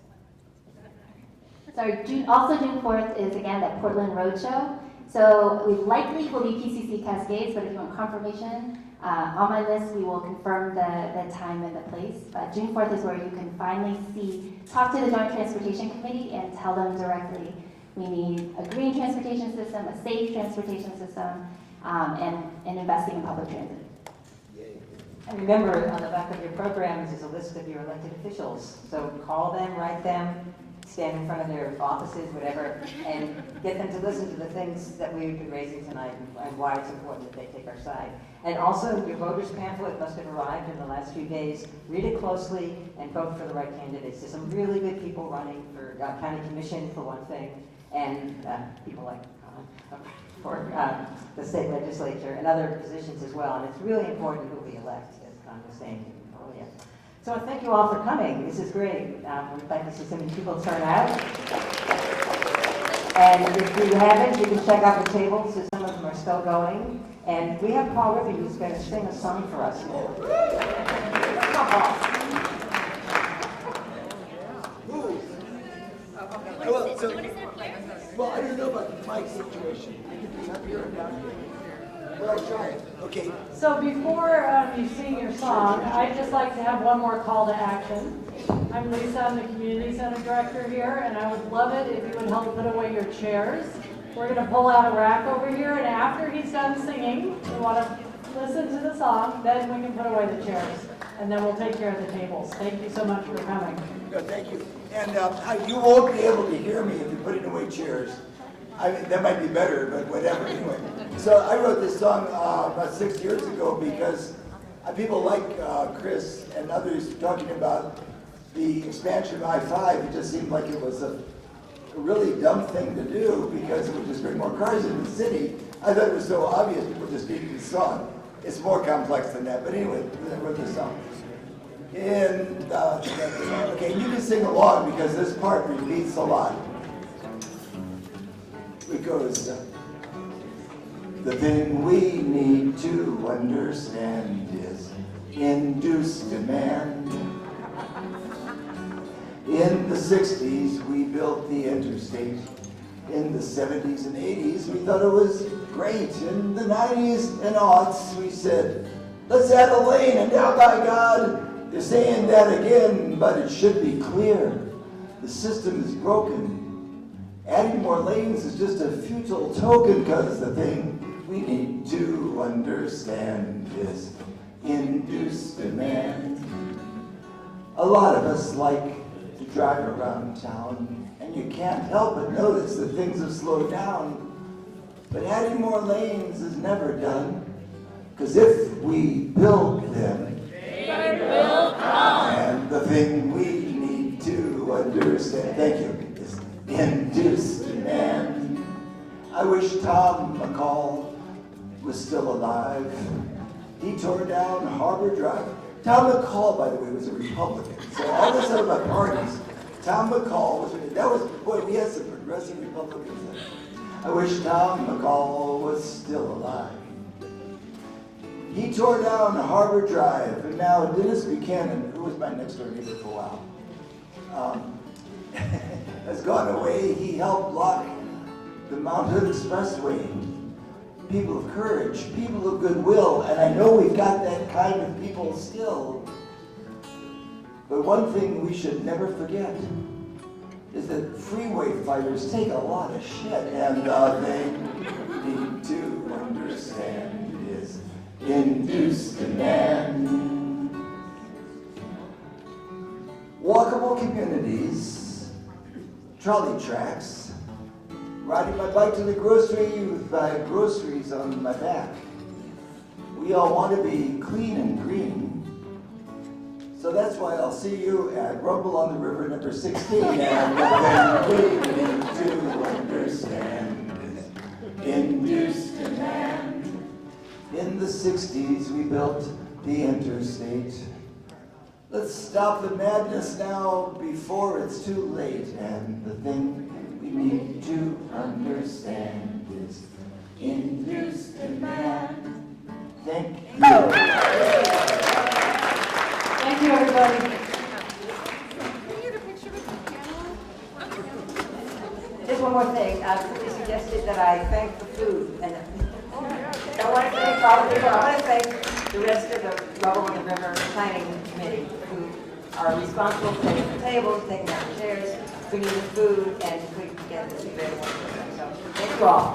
Sorry, June 4th is again that Portland Roadshow. So we likely will be PCC Cascades, but if you want confirmation, on my list we will confirm the time and the place. But June 4th is where you can finally talk to the Joint Transportation Committee and tell them directly we need a green transportation system, a safe transportation system, and investing in public transit. And remember, on the back of your programs is a list of your elected officials. So call them, write them, stand in front of their offices, whatever, and get them to listen to the things that we've been raising tonight and why it's important that they take our side. And also, your voters pamphlet must have arrived in the last few days. Read it closely and vote for the right candidates. There's some really good people running for county commission, for one thing, and people like for the state legislature and other positions as well. And it's really important who we elect as I'm just saying. Oh, yeah. So thank you all for coming. This is great. We'd like to see so many people turn out. And if you haven't, you can check out the tables. Some of them are still going. And we have Paul with you who's going to sing a song for us. Come on, Paul. Well, I don't know about the mic situation. I can be up here and down here. Well, I'll try it. Okay. So before you sing your song, I'd just like to have one more call to action. I'm Lisa, I'm the Community Center Director here, and I would love it if you would help put away your chairs. We're going to pull out a rack over here, and after he's done singing, we want to listen to the song, then we can put away the chairs, and then we'll take care of the tables. Thank you so much for coming. No, thank you. And you won't be able to hear me if you're putting away chairs. I mean, that might be better, but whatever. Anyway, so I wrote this song about 6 years ago because people like Chris and others talking about the expansion of I-5. It just seemed like it was a really dumb thing to do because it would just bring more cars into the city. I thought it was so obvious people just needed the song. It's more complex than that, but anyway, I wrote this song. And, okay, you can sing along because this part repeats a lot. It goes, the thing we need to understand is induced demand. In the 60s, we built the interstate. In the 70s and 80s, we thought it was great. In the 90s and aughts, we said, let's add a lane, and now by God, they're saying that again, but it should be clear. The system is broken. Adding more lanes is just a futile token, because the thing we need to understand is induced demand. A lot of us like to drive around town, and you can't help but notice that things have slowed down. But adding more lanes is never done, because if we build them, they will come. And the thing we need to understand, thank you, is induced demand. I wish Tom McCall was still alive. He tore down Harbor Drive. Tom McCall, by the way, was a Republican. So all this stuff about parties, Tom McCall boy, we had some progressive Republicans. I wish Tom McCall was still alive. He tore down Harbor Drive, and now Dennis Buchanan, who was my next door neighbor for a while, has gone away. He helped block the Mount Hood Expressway. People of courage, people of goodwill, and I know we've got that kind of people still. But one thing we should never forget is that freeway fighters take a lot of shit, and they need to understand is induced demand. Walkable communities, trolley tracks, riding my bike to the grocery with my groceries on my back. We all want to be clean and green. So that's why I'll see you at Rumble on the River number 16. And the thing we need to understand is induced demand. In the 60s, we built the interstate. Let's stop the madness now before it's too late. And the thing we need to understand is induced demand. Thank you. Thank you, everybody. Can you get a picture with the camera? Just one more thing. Somebody suggested that I thank the food. And I want to thank all the people. I want to thank the rest of the Rumble on the River Planning Committee who are responsible for taking the tables, taking out the chairs, bringing the food, and putting together this event. So thank you all.